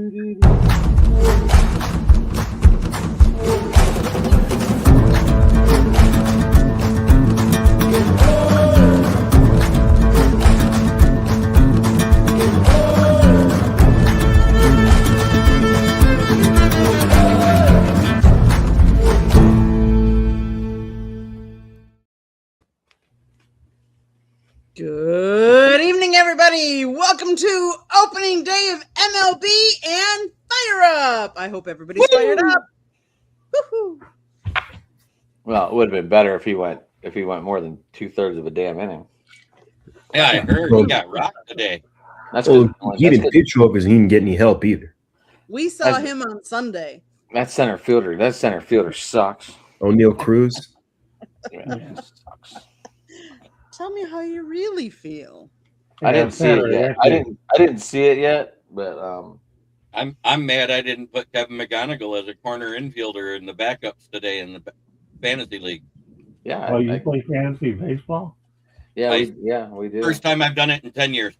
Good evening, everybody. Welcome to opening day of MLB and Fire Up. I hope everybody's fired up. Woo-hoo. Well, it would have been better if he went more than 2/3 of a damn inning. Yeah, I heard he got rocked today. That's Well, good. he didn't pitch well because he didn't get any help either. We saw him on Sunday. That center fielder sucks. O'Neal Cruz. Yeah, sucks. Tell me how you really feel. I didn't see it yet. I didn't see it yet, but I'm mad I didn't put Kevin McGonigal as a corner infielder in the backups today in the fantasy league. Yeah. Oh, you play fantasy baseball? Yeah, we do. First time I've done it in 10 years.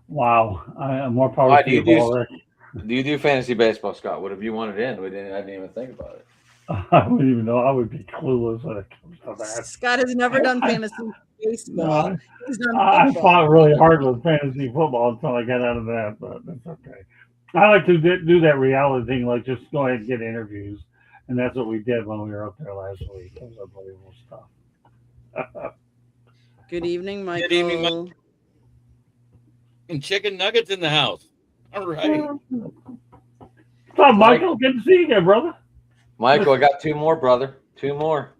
Wow, I'm more power to you. Do you do fantasy baseball, Scott? What have you wanted in? I didn't even think about it. I wouldn't even know. I would be clueless when it comes to that. Scott has never done fantasy baseball. No, He's done I football. fought really hard with fantasy football until I got out of that, but that's okay. I like to do that reality thing, like just go ahead and get interviews, and that's what we did when we were up there last week. It was unbelievable stuff. Good evening, Michael. Good evening, Michael. And chicken nuggets in the house. All right. What's up, Michael? Good to see you again, brother. Michael, I got two more, brother. Two more.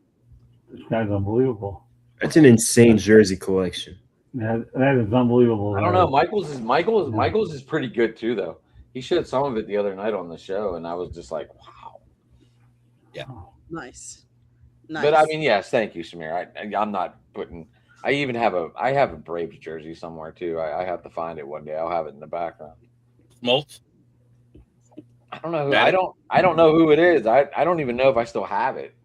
This guy's unbelievable. That's an insane jersey collection. That is unbelievable. I don't know. Michael's is pretty good too, though. He showed some of it the other night on the show, and I was just like, wow. Yeah. Nice. But I mean, yes, thank you, Samir. I'm not putting. I have a Braves jersey somewhere too. I have to find it one day. I'll have it in the background. Smoltz? I don't know. I don't know who it is. I don't even know if I still have it.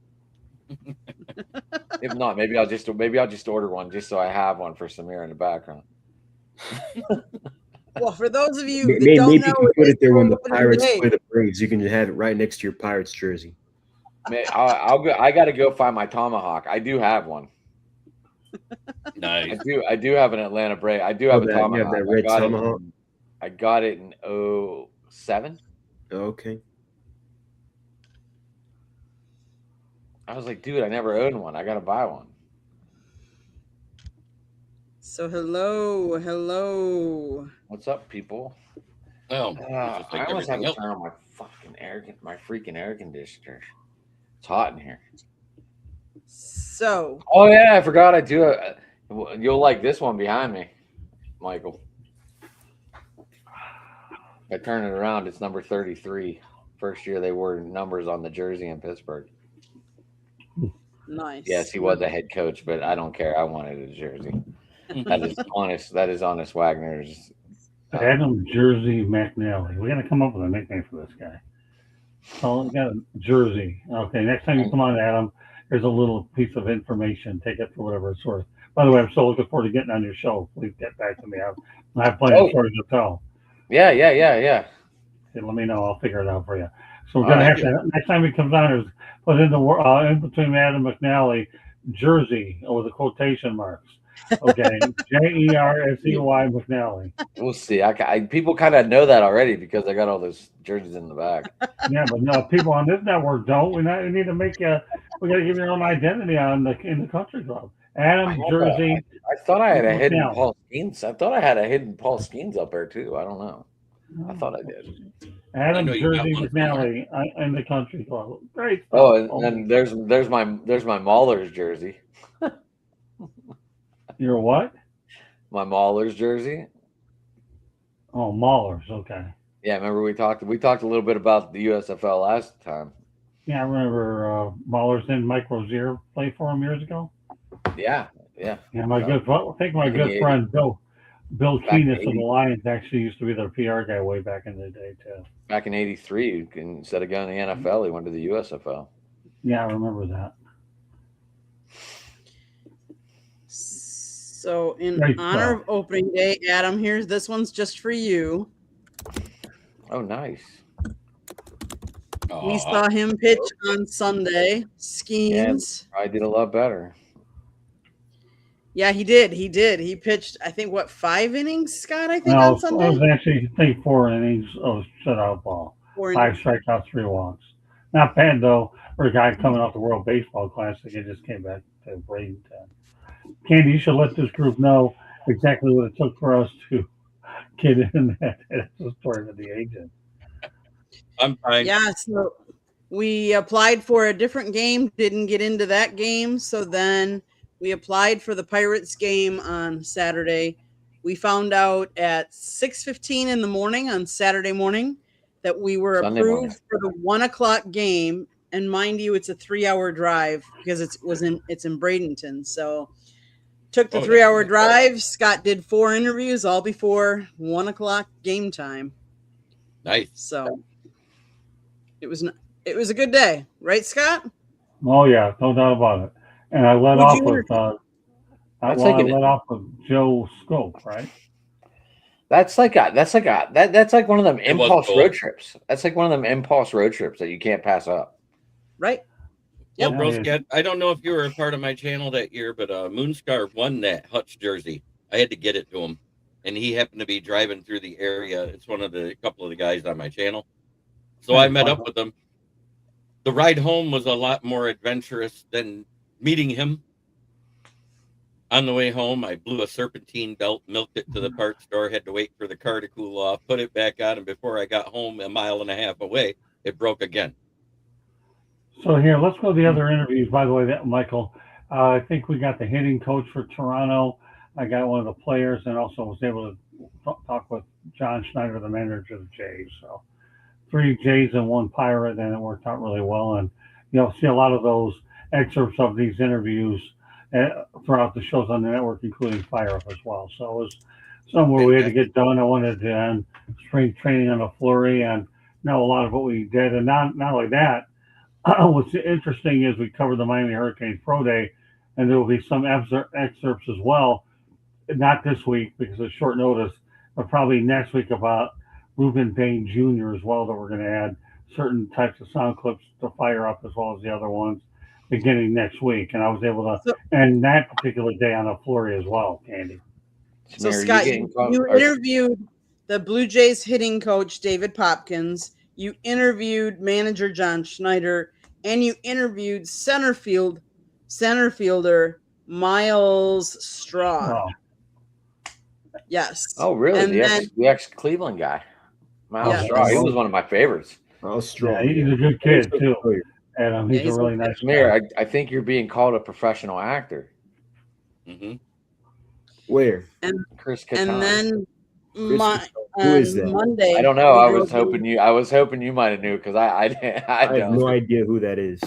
If not, maybe I'll just order one just so I have one for Samir in the background. Well, for those of you Maybe don't you know, can put it there when the opening Pirates day. play the Braves. You can have it right next to your Pirates jersey. I'll go. I got to go find my tomahawk. I do have one. Nice. I do have an Atlanta Brave. I do have a tomahawk. You have that red tomahawk? I got it in 2007. Okay. I was like, dude, I never owned one. I got to buy one. So hello. What's up, people? Oh, I almost have to turn on my freaking air conditioner. It's hot in here. So. Oh yeah, I forgot. I do. You'll like this one behind me, Michael. I turn it around. It's number 33. First year they wore numbers on the jersey in Pittsburgh. Nice. Yes, he was a head coach, but I don't care. I wanted a jersey. That is honest. That is honest Wagner's. Adam Jersey McNally. We're gonna come up with a nickname for this guy. So we got a jersey. Okay, next time you come on, Adam, here's a little piece of information. Take it for whatever it's worth. By the way, I'm so looking forward to getting on your show. Please get back to me. I have plenty of stories to tell. Yeah. And let me know. I'll figure it out for you. So we're gonna have to next time he comes on is put in the in between Adam McNally jersey with the quotation marks. Okay, Jersey McNally. We'll see. People kind of know that already because I got all those jerseys in the back. Yeah, but no, people on this network don't. We need to make you. We got to give your own identity in the country club. Adam Jersey. I thought I had a hidden Paul Skeens. I thought I had a hidden Paul Skeens up there too. I don't know. I thought I did. Adam Jersey McNally in the country club. Great. Oh, and then there's my Maulers jersey. Your what? My Maulers jersey. Oh, Maulers. Okay. Yeah, remember we talked a little bit about the USFL last time. Yeah, I remember Maulers and Mike Rozier played for him years ago. Yeah. Yeah, my good friend Bill Keenis of the Lions actually used to be their PR guy way back in the day too. Back in '83, instead of going to the NFL, he went to the USFL. Yeah, I remember that. So in honor of opening day, Adam, this one's just for you. Oh, nice. We Aw. saw him pitch on Sunday. Skeens. I did a lot better. Yeah, he did. He did. He pitched, I think, 5 innings, Scott, I think, No, on it Sunday? was actually, I think, 4 innings of shutout ball. 4 5 innings. strikeouts, 3 walks. Not bad, though, for a guy coming off the World Baseball Classic and just came back to Bradenton. Candy, you should let this group know exactly what it took for us to get in that story with the agent. I'm fine. Yeah, so we applied for a different game, didn't get into that game. So then we applied for the Pirates game on Saturday. We found out at 6:15 in the morning on Saturday morning that we were Sunday approved morning. for the 1:00 game. And mind you, it's a 3-hour drive because it's in Bradenton. So took the Oh, 3-hour that's- drive. Scott did 4 interviews all before 1:00 game time. Nice. So it was a good day, right, Scott? Oh, yeah, no doubt about it. And I let Who'd off you with, That's well, like I an- let off with Joe Scope, right? That's like one of them It was impulse cool. road trips. That's like one of them impulse road trips that you can't pass up. Right? Well, Yep. Broski, I don't know if you were a part of my channel that year, but Moonscar won that Hutch jersey. I had to get it to him, and he happened to be driving through the area. It's one of the couple of the guys on my channel. So I met up with him. The ride home was a lot more adventurous than meeting him. On the way home, I blew a serpentine belt, milked it to the parts store, had to wait for the car to cool off, put it back on, and before I got home 1.5 miles away, it broke again. So here, let's go to the other interviews. By the way, Michael, I think we got the hitting coach for Toronto. I got one of the players, and also was able to talk with John Schneider, the manager of the Jays. So 3 Jays and 1 Pirate, and it worked out really well. And you'll see a lot of those excerpts of these interviews throughout the shows on the network, including Fire Up as well. So it was somewhere we had to get done. I wanted to end strength training on a flurry and know a lot of what we did. And not only that, what's interesting is we covered the Miami Hurricanes Pro Day, and there will be some excerpts as well. Not this week because it's short notice, but probably next week about Ruben Bain Jr. as well, that we're going to add certain types of sound clips to Fire Up as well as the other ones beginning next week. And I was able to end that particular day on a flurry as well, Candy. So Samir, Scott, getting you interviewed the Blue Jays hitting coach David Popkins. You interviewed manager John Schneider, and you interviewed center fielder Miles Straw. Oh, Yes. Oh, really? And The ex Cleveland guy, Miles Yeah. Straw. He was one of my favorites. I was strong. yeah, he's a good kid too. And he's he's a really nice Samir, guy. I think you're being called a professional actor, Mm-hmm. Where? Chris Kattan. And then Chris, who on is that? Monday, I don't know. we I drove was hoping you. I was hoping you might have knew because I I have don't. no idea who that is.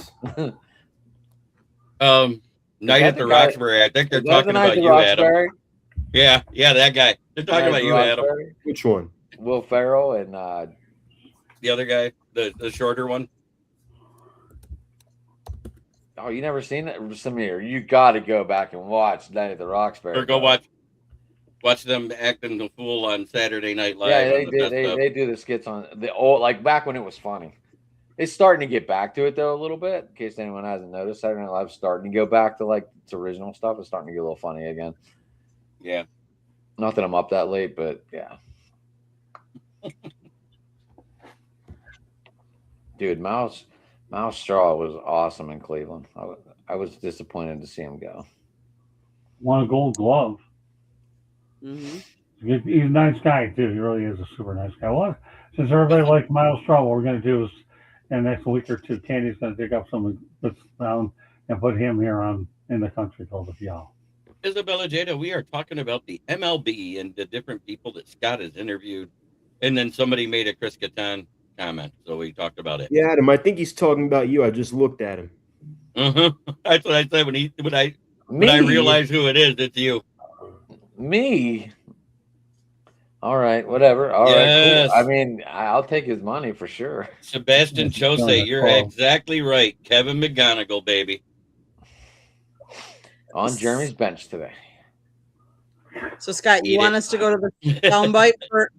Night that at the the guy- Roxbury. I think they're Is that talking the night about the you, Adam. Roxbury? Yeah, that guy. They're talking Night about the you, Adam. Roxbury? Which one? Will Ferrell and The other guy, the shorter one. oh, you never seen it, Samir? You got to go back and watch Night at the Roxbury. Or go watch them acting the fool on Saturday Night Live. Yeah, on the best of. they do the skits on the old, like back when it was funny. It's starting to get back to it though a little bit. In case anyone hasn't noticed, Saturday Night Live's starting to go back to like its original stuff. It's starting to get a little funny again. Yeah. Not that I'm up that late, but yeah. Dude, Miles Straw was awesome in Cleveland. I was disappointed to see him go. Won a Gold Glove. Mhm. He's a nice guy too. He really is a super nice guy. Well, since everybody likes Miles Straw, what we're going to do is in the next week or two, Candy's going to dig up some bits down and put him here in the country called the Fial. Isabella Jada, we are talking about the MLB and the different people that Scott has interviewed. And then somebody made a Chris Kattan comment. So we talked about it. Yeah, Adam. I think he's talking about you. I just looked at him. That's what I said when I realized who it is. It's you. Me. All right, whatever. All Yes. right, cool. I mean, I'll take his money for sure. Sebastian Yes, Chose, that's you're cool. exactly right. Kevin McGonigal, baby. On Jeremy's bench today. So Scott, you Eat want it. us to go to the soundbite for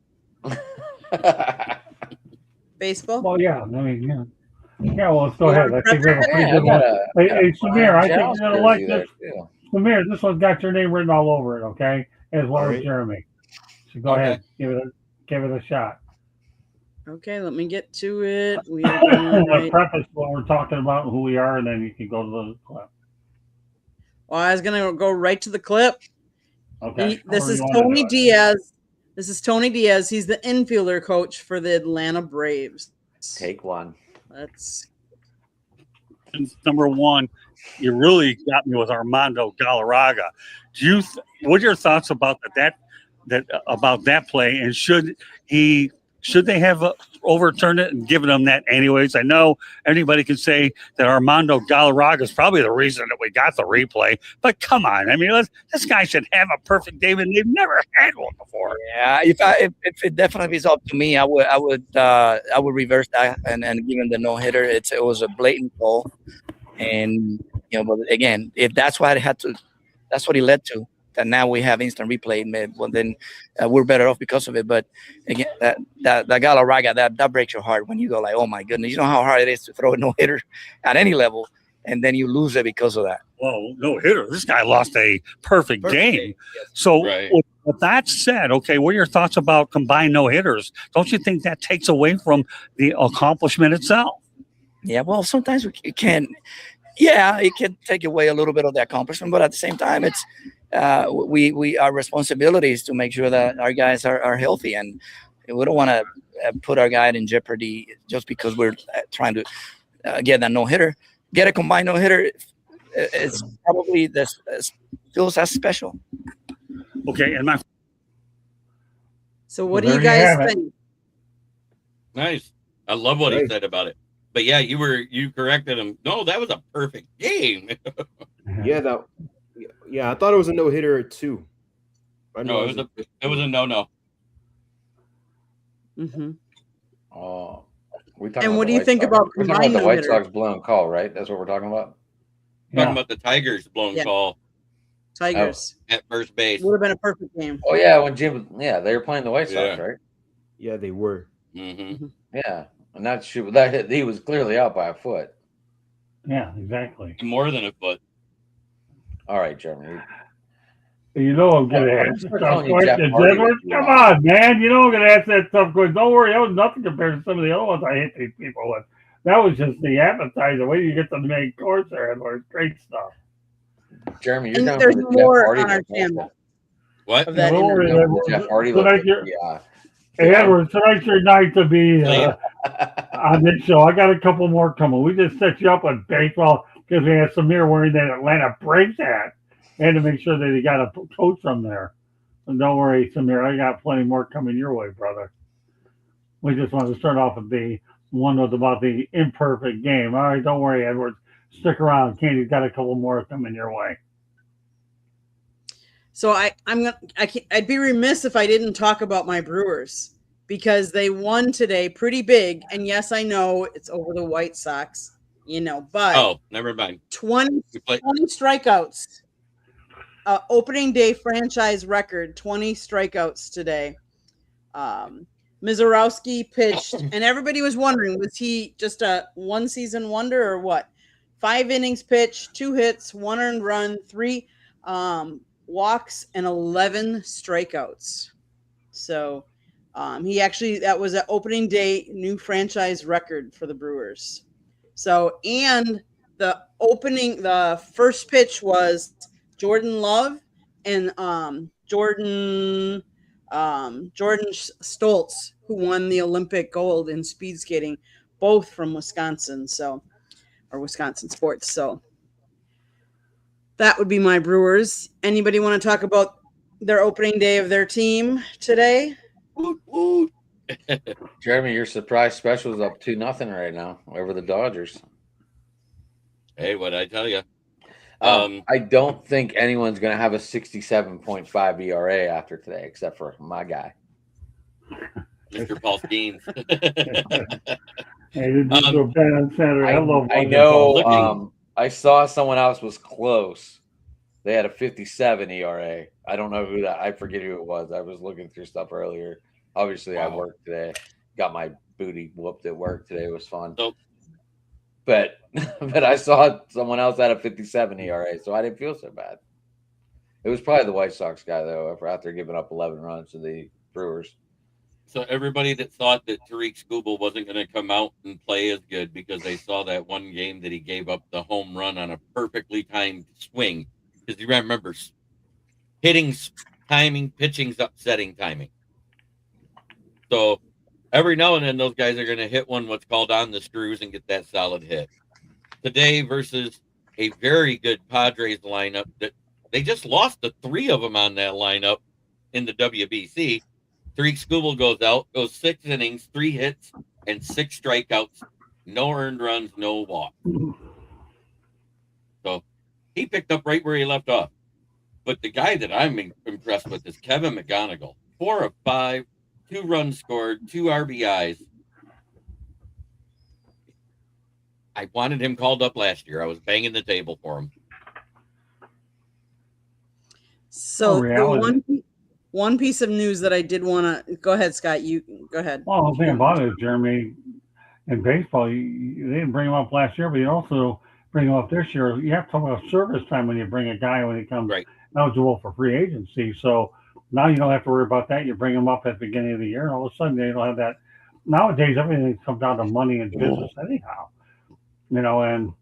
baseball? Well, yeah. I mean, yeah. Yeah, well, let's go You ahead. want I think we have a Prepper? pretty Yeah, I good got one. a, Hey, got a Samir, I think Giants you're gonna like jersey this. there, too. Samir, this one's got your name written all over it, okay? As well All as right. Jeremy. So go Okay. ahead, give it a shot. Okay, let me get to it. We are going Let's right. preface what we're talking about, who we are, and then you can go to the clip. Well, I was gonna go right to the clip. Okay. This However is you wanna do Tony it. Diaz. This is Tony Diaz. He's the infielder coach for the Atlanta Braves. Take one. Let's. Number one, you really got me with Armando Galarraga. What are your thoughts about that play? And should they have overturned it and given him that anyways? I know anybody can say that Armando Galarraga is probably the reason that we got the replay, but come on, I mean, this guy should have a perfect game, and they've never had one before. Yeah, if it definitely is up to me, I would reverse that and give him the no hitter. It was a blatant call, and but again, if that's what that's what it led to. That now we have instant replay. Well, then we're better off because of it. But again, that Galarraga, that breaks your heart when you go like, oh my goodness, you know how hard it is to throw a no hitter at any level, and then you lose it because of that. Well, no hitter. This guy lost a perfect game. Yes. So Right. with that said, okay, what are your thoughts about combined no hitters? Don't you think that takes away from the accomplishment itself? Yeah, well, sometimes it can. Yeah, it can take away a little bit of the accomplishment, but at the same time, it's our responsibility is to make sure that our guys are healthy, and we don't want to put our guy in jeopardy just because we're trying to get that no hitter. Get a combined no hitter. It's probably feels as special. Okay, and my So what Well, do you there you guys have it. think? Nice. I love what he Nice. said about it. But yeah, you corrected him. No, that was a perfect game. Yeah, I thought it was a no hitter too. I know No, it was a no. Mm-hmm. Oh, And what do you think about we're talking about the combined White no-hitter? Sox blown call, right? That's what we're talking about. Yeah. Talking about the Tigers blown Yeah. call Tigers. at first base. Would have been a perfect game. Oh yeah, when Jim, they were playing the White Sox, Yeah. right? Yeah, they were. Mm-hmm. Yeah, and that hit. He was clearly out by a foot. Yeah, exactly. More than a foot. All right, Jeremy. You know I'm gonna I'm ask just the tough telling you, Jeff question, Hardy Edward. was Come wrong. on, man. You know I'm gonna ask that tough question. Don't worry, that was nothing compared to some of the other ones I hit these people with. That was just the appetizer. Wait till you get to the main course there, Edward. Great stuff. Jeremy, you're And down there's for the more Jeff Hardy on our one, channel What? of that Don't worry, interview. Edward. The Jeff Hardy Tonight look. you're- Yeah. Hey, Edward, tonight's your night to be Yeah. on this show. I got a couple more coming. We just set you up with baseball because we had Samir wearing that Atlanta Braves hat and to make sure that he got a coach from there. And don't worry, Samir, I got plenty more coming your way, brother. We just wanted to start off with the one was about the imperfect game. All right, don't worry, Edward. Stick around. Candy's got a couple more coming your way. So I'd be remiss if I didn't talk about my Brewers because they won today pretty big. And yes, I know it's over the White Sox, but Oh, never mind. 20 We play. strikeouts. Opening day franchise record, 20 strikeouts today. Mizorowski pitched, and everybody was wondering, was he just a one season wonder or what? 5 innings pitched, 2 hits, 1 earned run, 3 walks, and 11 strikeouts. So that was an opening day new franchise record for the Brewers. So, and the first pitch was Jordan Love and Jordan Stoltz, who won the Olympic gold in speed skating, both from Wisconsin, or Wisconsin sports. So that would be my Brewers. Anybody want to talk about their opening day of their team today? Woot, woot. Jeremy, your surprise special is up 2-0 right now over the Dodgers. Hey, what'd I tell you? I don't think anyone's going to have a 67.5 ERA after today, except for my guy. Mr. Paul Skeens. Hey, this is a bet on Saturday. I love I watching know. Looking- I saw someone else was close. They had a 57 ERA. I don't know I forget who it was. I was looking through stuff earlier. Obviously, I Wow. worked today. Got my booty whooped at work today. It was fun. So- But I saw someone else had a 57 ERA, so I didn't feel so bad. It was probably the White Sox guy though, after giving up 11 runs to the Brewers. So everybody that thought that Tariq Skubal wasn't going to come out and play as good because they saw that one game that he gave up the home run on a perfectly timed swing. Because you remember, hitting's timing, pitching's upsetting timing. So every now and then those guys are going to hit one what's called on the screws and get that solid hit. Today versus a very good Padres lineup that they just lost the 3 of them on that lineup in the WBC. Tariq Skubal goes out, goes 6 innings, 3 hits, and 6 strikeouts, no earned runs, no walk. So he picked up right where he left off. But the guy that I'm impressed with is Kevin McGonigal. 4 of 5, 2 runs scored, 2 RBIs. I wanted him called up last year. I was banging the table for him. So the reality. one piece of news that I did want to go ahead, Scott. You go ahead. Well, the thing about it is, Jeremy, in baseball, they didn't bring him up last year, but you also bring him up this year. You have to talk about service time when you bring a guy when he comes Right. eligible for free agency. So now you don't have to worry about that. You bring him up at the beginning of the year, and all of a sudden they don't have that. Nowadays, everything comes down to money and business anyhow. And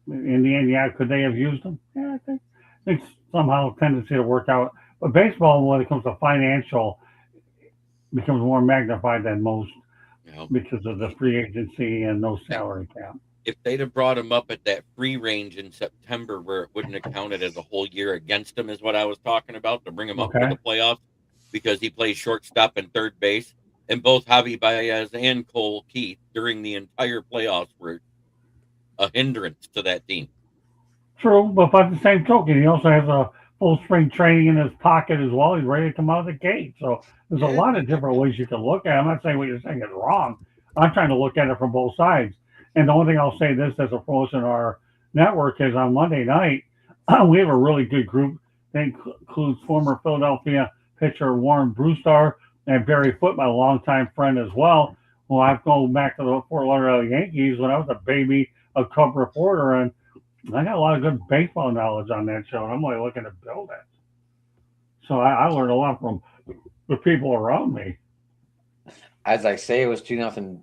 in the end, yeah, could they have used him? Yeah, I think somehow a tendency to work out. But baseball, when it comes to financial, becomes more magnified than most because of the free agency and no salary cap. If they'd have brought him up at that free range in September where it wouldn't have counted as a whole year against him is what I was talking about, to bring him up to the playoffs, because he plays shortstop and third base. And both Javi Baez and Cole Keith during the entire playoffs were a hindrance to that team. True, but by the same token, he also has a full spring training in his pocket as well. He's ready to come out of the gate. So there's a lot of different ways you can look at it. I'm not saying what you're saying is wrong. I'm trying to look at it from both sides. And the only thing I'll say this as a promotion in our network is on Monday night, we have a really good group that includes former Philadelphia pitcher Warren Brewstar and Barry Foote, my longtime friend as well. Well, I've gone back to the Fort Lauderdale Yankees when I was a baby, a Cub reporter, and I got a lot of good baseball knowledge on that show, and I'm only looking to build it. So I learned a lot from the people around me. As I say, it was 2-0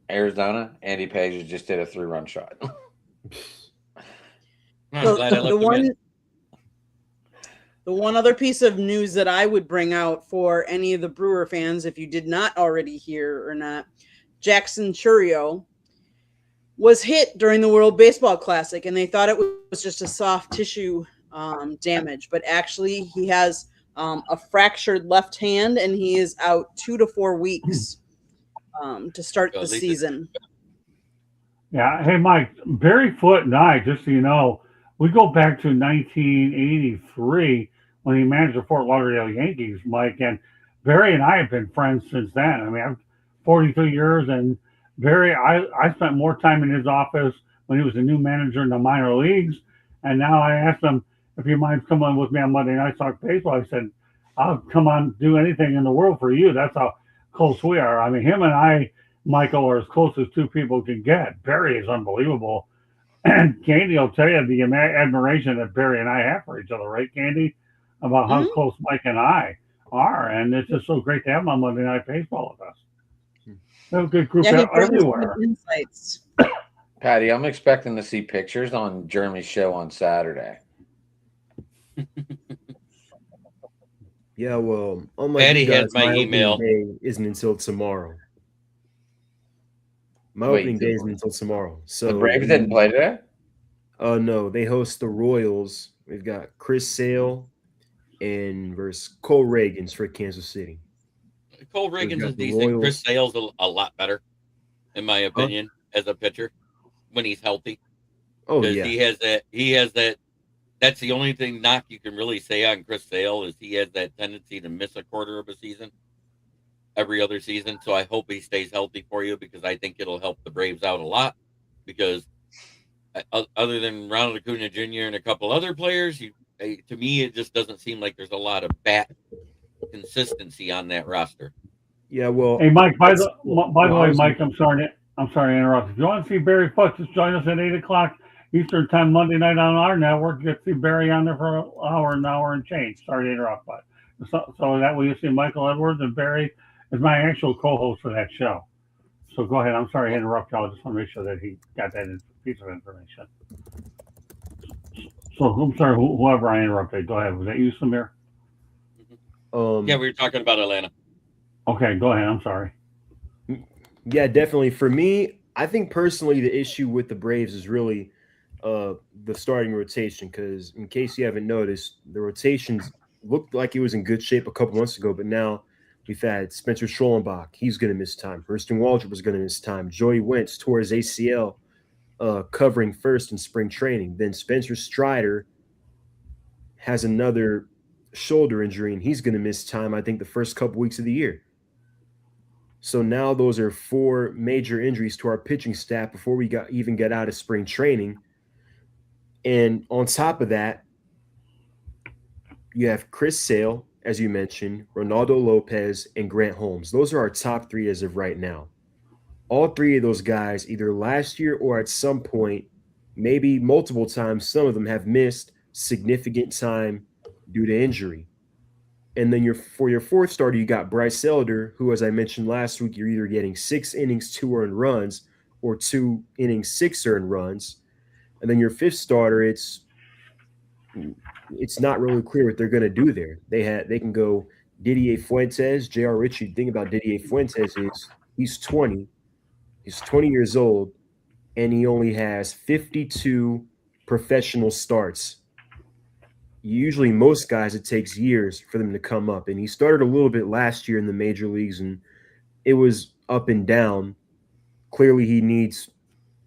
Arizona. Andy Page just did a 3-run shot. I'm glad I left him in. The one other piece of news that I would bring out for any of the Brewer fans, if you did not already hear or not, Jackson Chourio was hit during the World Baseball Classic, and they thought it was just a soft tissue damage, but actually he has a fractured left hand, and he is out 2 to 4 weeks to start the season. Yeah. Hey, Mike, Barry Foote and I, just so you know, we go back to 1983 when he managed the Fort Lauderdale Yankees, Mike, and Barry and I have been friends since then. I mean, I'm 42 years, and Barry, I spent more time in his office when he was a new manager in the minor leagues, and now I asked him if he minds coming with me on Monday Night Talk Baseball. I said, I'll come on, do anything in the world for you. That's how close we are. I mean, him and I, Michael, are as close as two people can get. Barry is unbelievable. And Candy will tell you the admiration that Barry and I have for each other, right, Candy? About how close Mike and I are. And it's just so great to have him on Monday Night Baseball with us. They have a good group everywhere. Insights. Patty, I'm expecting to see pictures on Jeremy's show on Saturday. Yeah, well, unlike Patty you guys, has my email. opening day isn't until tomorrow. My opening day isn't until tomorrow. So The Braves didn't play today? No, they host the Royals. We've got Chris Sale and versus Cole Reagans for Kansas City. Cole Reagans got is the decent. Royals. Chris Sale's a lot better, in my opinion, as a pitcher when he's healthy. Oh Because yeah, he has that. That's the only thing knock you can really say on Chris Sale is he has that tendency to miss a quarter of a season every other season. So I hope he stays healthy for you, because I think it'll help the Braves out a lot. Because other than Ronald Acuna Jr. and a couple other players, to me it just doesn't seem like there's a lot of bat consistency on that roster. Yeah, well, Hey, Mike. By the well, way, honestly, Mike, I'm sorry to interrupt. If you want to see Barry Fuchs, just join us at 8 o'clock Eastern Time Monday night on our network. Get to see Barry on there for an hour and change. Sorry to interrupt, but so that way you see Michael Edwards, and Barry is my actual co-host for that show. So go ahead. I'm sorry to interrupt y'all. I just want to make sure that he got that piece of information. So I'm sorry, whoever I interrupted. Go ahead. Was that you, Samir? Yeah, we were talking about Atlanta. Okay, go ahead. I'm sorry. Yeah, definitely. For me, I think personally the issue with the Braves is really the starting rotation, because in case you haven't noticed, the rotations looked like it was in good shape a couple months ago, but now we've had Spencer Schollenbach. He's going to miss time. Hurston Waldrop was going to miss time. Joey Wentz tore his ACL covering first in spring training. Then Spencer Strider has another shoulder injury, and he's going to miss time, I think, the first couple weeks of the year. So now those are 4 major injuries to our pitching staff before we even get out of spring training. And on top of that, you have Chris Sale, as you mentioned, Ronaldo Lopez, and Grant Holmes. Those are our top 3 as of right now. All 3 of those guys, either last year or at some point, maybe multiple times, some of them have missed significant time due to injury. And then for your 4th starter, you got Bryce Elder, who, as I mentioned last week, you're either getting 6 innings, 2 earned runs, or 2 innings, 6 earned runs. And then your 5th starter, it's not really clear what they're going to do there. They can go Didier Fuentes, J.R. Ritchie. The thing about Didier Fuentes is he's 20. He's 20 years old, and he only has 52 professional starts. Usually most guys, it takes years for them to come up. And he started a little bit last year in the major leagues, and it was up and down. Clearly he needs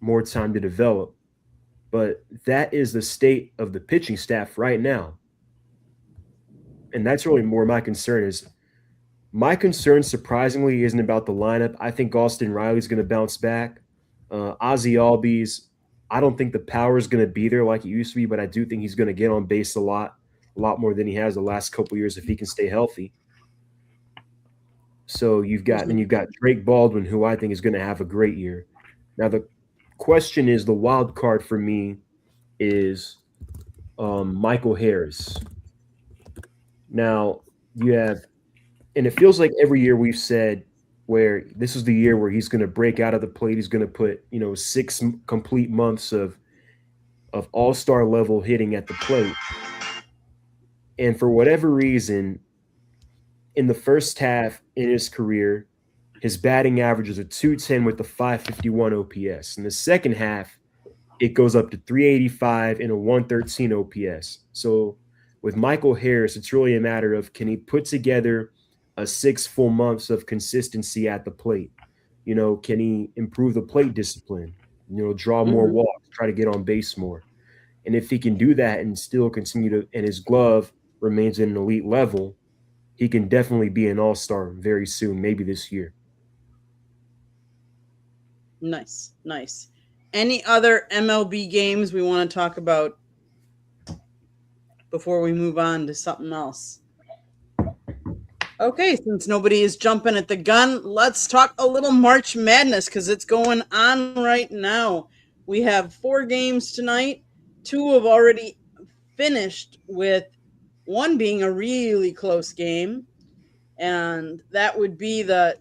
more time to develop. But that is the state of the pitching staff right now. And that's really more my concern is. My concern, surprisingly, isn't about the lineup. I think Austin Riley's going to bounce back. Ozzie Albies, I don't think the power is going to be there like it used to be, but I do think he's going to get on base a lot more than he has the last couple of years if he can stay healthy. So you've got Drake Baldwin, who I think is going to have a great year. Now the question is, the wild card for me is Michael Harris. Now you have. And it feels like every year we've said where this is the year where he's going to break out of the plate. He's going to put, 6 complete months of all-star level hitting at the plate. And for whatever reason, in the first half in his career, his batting average is a 210 with a 551 OPS. In the second half, it goes up to 385 and a 113 OPS. So with Michael Harris, it's really a matter of, can he put together a 6 full months of consistency at the plate? Can he improve the plate discipline? Draw more walks, try to get on base more. And if he can do that and still continue to, and his glove remains at an elite level, he can definitely be an all-star very soon, maybe this year. Nice. Any other MLB games we want to talk about before we move on to something else? Okay, since nobody is jumping at the gun, let's talk a little March Madness because it's going on right now. We have 4 games tonight. 2 have already finished, with one being a really close game, and that would be the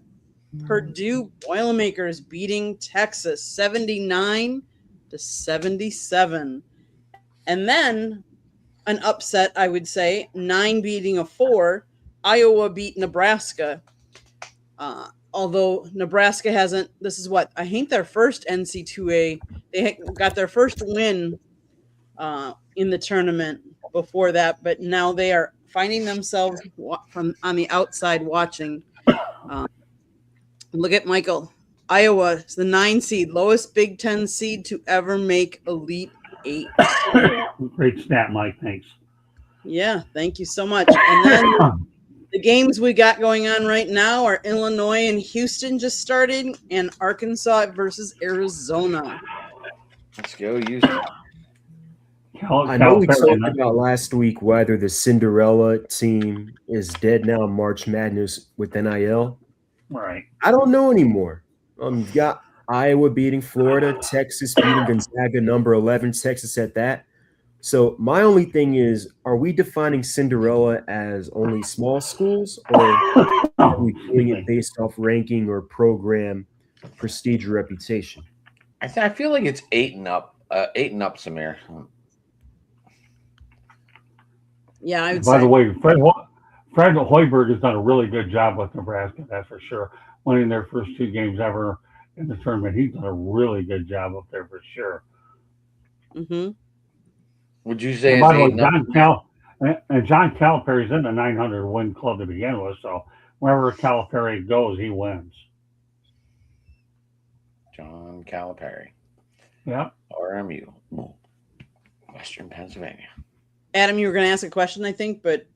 Purdue Boilermakers beating Texas 79-77. And then an upset, I would say, 9 beating a 4. Iowa beat Nebraska. Although Nebraska hasn't, this is what, I think their first NC2A, they got their first win in the tournament before that, but now they are finding themselves from on the outside watching. Look at Michael. Iowa is the 9 seed, lowest Big Ten seed to ever make Elite 8. Great stat, Mike. Thanks. Yeah, thank you so much. And then the games we got going on right now are Illinois and Houston just started, and Arkansas versus Arizona. Let's go, Houston. I know we talked about last week whether the Cinderella team is dead now in March Madness with NIL. Right. I don't know anymore. You got Iowa beating Florida, Texas beating Gonzaga, number 11, Texas at that. So my only thing is, are we defining Cinderella as only small schools, or are we doing it based off ranking or program prestige or reputation? I feel like it's 8 and up. 8 and up, Samir. Yeah, I would By say. the way, Fred Hoiberg has done a really good job with Nebraska, that's for sure. Winning their first 2 games ever in the tournament. He's done a really good job up there for sure. Mm-hmm. Would you say And it's by the 8 way, and up? John Calipari's in the 900 win club to begin with, so wherever Calipari goes, he wins. John Calipari, Yeah. RMU, Western Pennsylvania. Adam, you were going to ask a question, I think, but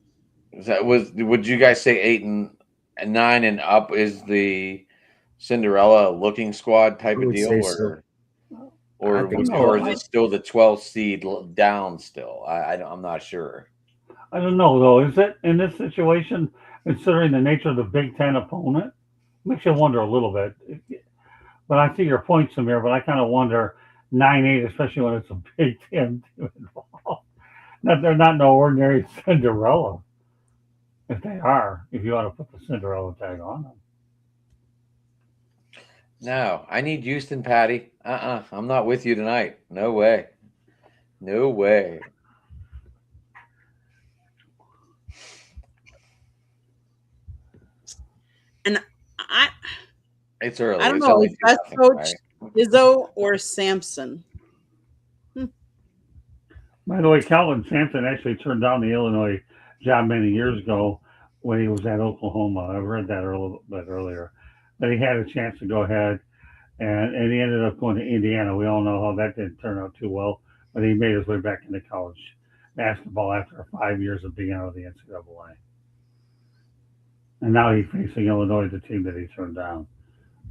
Would you guys say 8 and 9 and up is the Cinderella looking squad type I of would deal, say so. I think so. or is it still the 12th seed down still? I'm not sure. I don't know though. Is it in this situation, considering the nature of the Big Ten opponent, makes you wonder a little bit. But I see your point, Samir. But I kind of wonder 9-8, especially when it's a Big Ten team involved. That they're not no ordinary Cinderella. If they are, if you want to put the Cinderella tag on them. No, I need Houston, Patty. I'm not with you tonight. No way. No way. and It's early. I don't It's know. only Is best 2-0, coach right? Izzo or Sampson? By the way, Calvin Sampson actually turned down the Illinois job many years ago when he was at Oklahoma. I read that a little bit earlier. But he had a chance to go ahead, and he ended up going to Indiana. We all know how that didn't turn out too well, but he made his way back into college basketball after 5 years of being out of the NCAA. And now he's facing Illinois, the team that he turned down.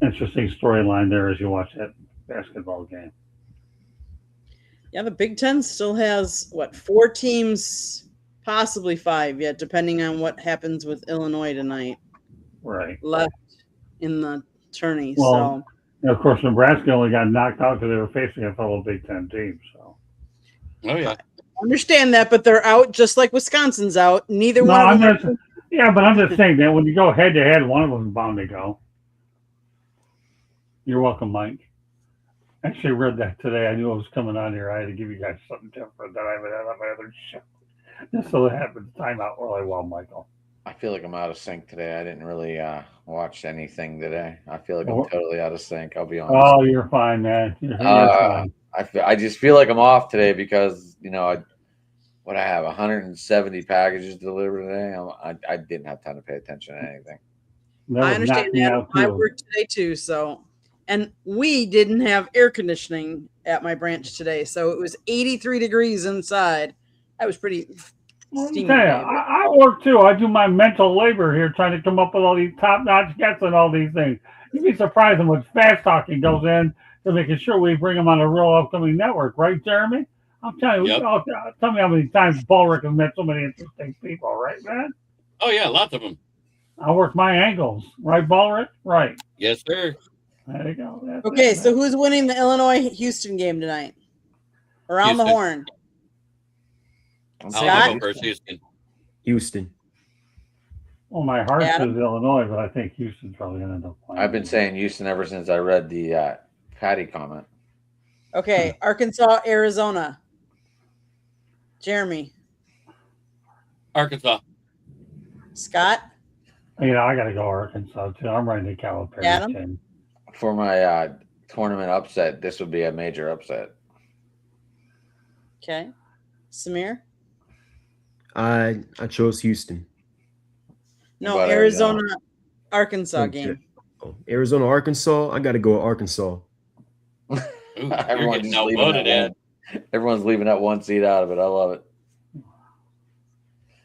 Interesting storyline there as you watch that basketball game. Yeah, the Big Ten still has, 4 teams, possibly 5 yet, depending on what happens with Illinois tonight, Right. left in the tourney. Well, and of course, Nebraska only got knocked out because they were facing a fellow Big Ten team. So. Oh yeah. Understand that, but they're out just like Wisconsin's out. Neither No, one of I'm them just, yeah, but I'm just saying that when you go head to head, one of them's bound to go. You're welcome, Mike. Actually read that today. I knew it was coming on here. I had to give you guys something different that I haven't had on my other show. Just so it happened to time out really well, Michael. I feel like I'm out of sync today. I didn't really watch anything today. I feel like I'm totally out of sync. I'll be honest. Oh, you're fine, man. You're fine. I just feel like I'm off today because I have 170 packages delivered today. I didn't have time to pay attention to anything. I understand that. I worked today too, so. And we didn't have air conditioning at my branch today, so it was 83 degrees inside. That was pretty steamy. I work too. I do my mental labor here trying to come up with all these top-notch guests and all these things. You'd be surprised how much fast talking goes in to making sure we bring them on a real upcoming network, right, Jeremy? I'm telling you, tell me how many times Bulrick has met so many interesting people, right, man? Oh yeah, lots of them. I work my angles, right, Bulrick? Right. Yes, sir. There you go. That's okay, so who's winning the Illinois-Houston game tonight? Around the horn. I'll go first, Houston. Houston. Well, my heart says Illinois, but I think Houston's probably going to end up playing. I've been saying Houston ever since I read the Patty comment. Okay, Arkansas, Arizona. Jeremy. Arkansas. Scott. I got to go Arkansas too. I'm writing the Calipari. Adam. For my tournament upset, this would be a major upset. Okay. Samir? I chose Houston. No, Arizona, Arkansas game. Oh, Arizona, Arkansas. I got to go with Arkansas. Ooh, Everyone's leaving that one seat out of it. I love it.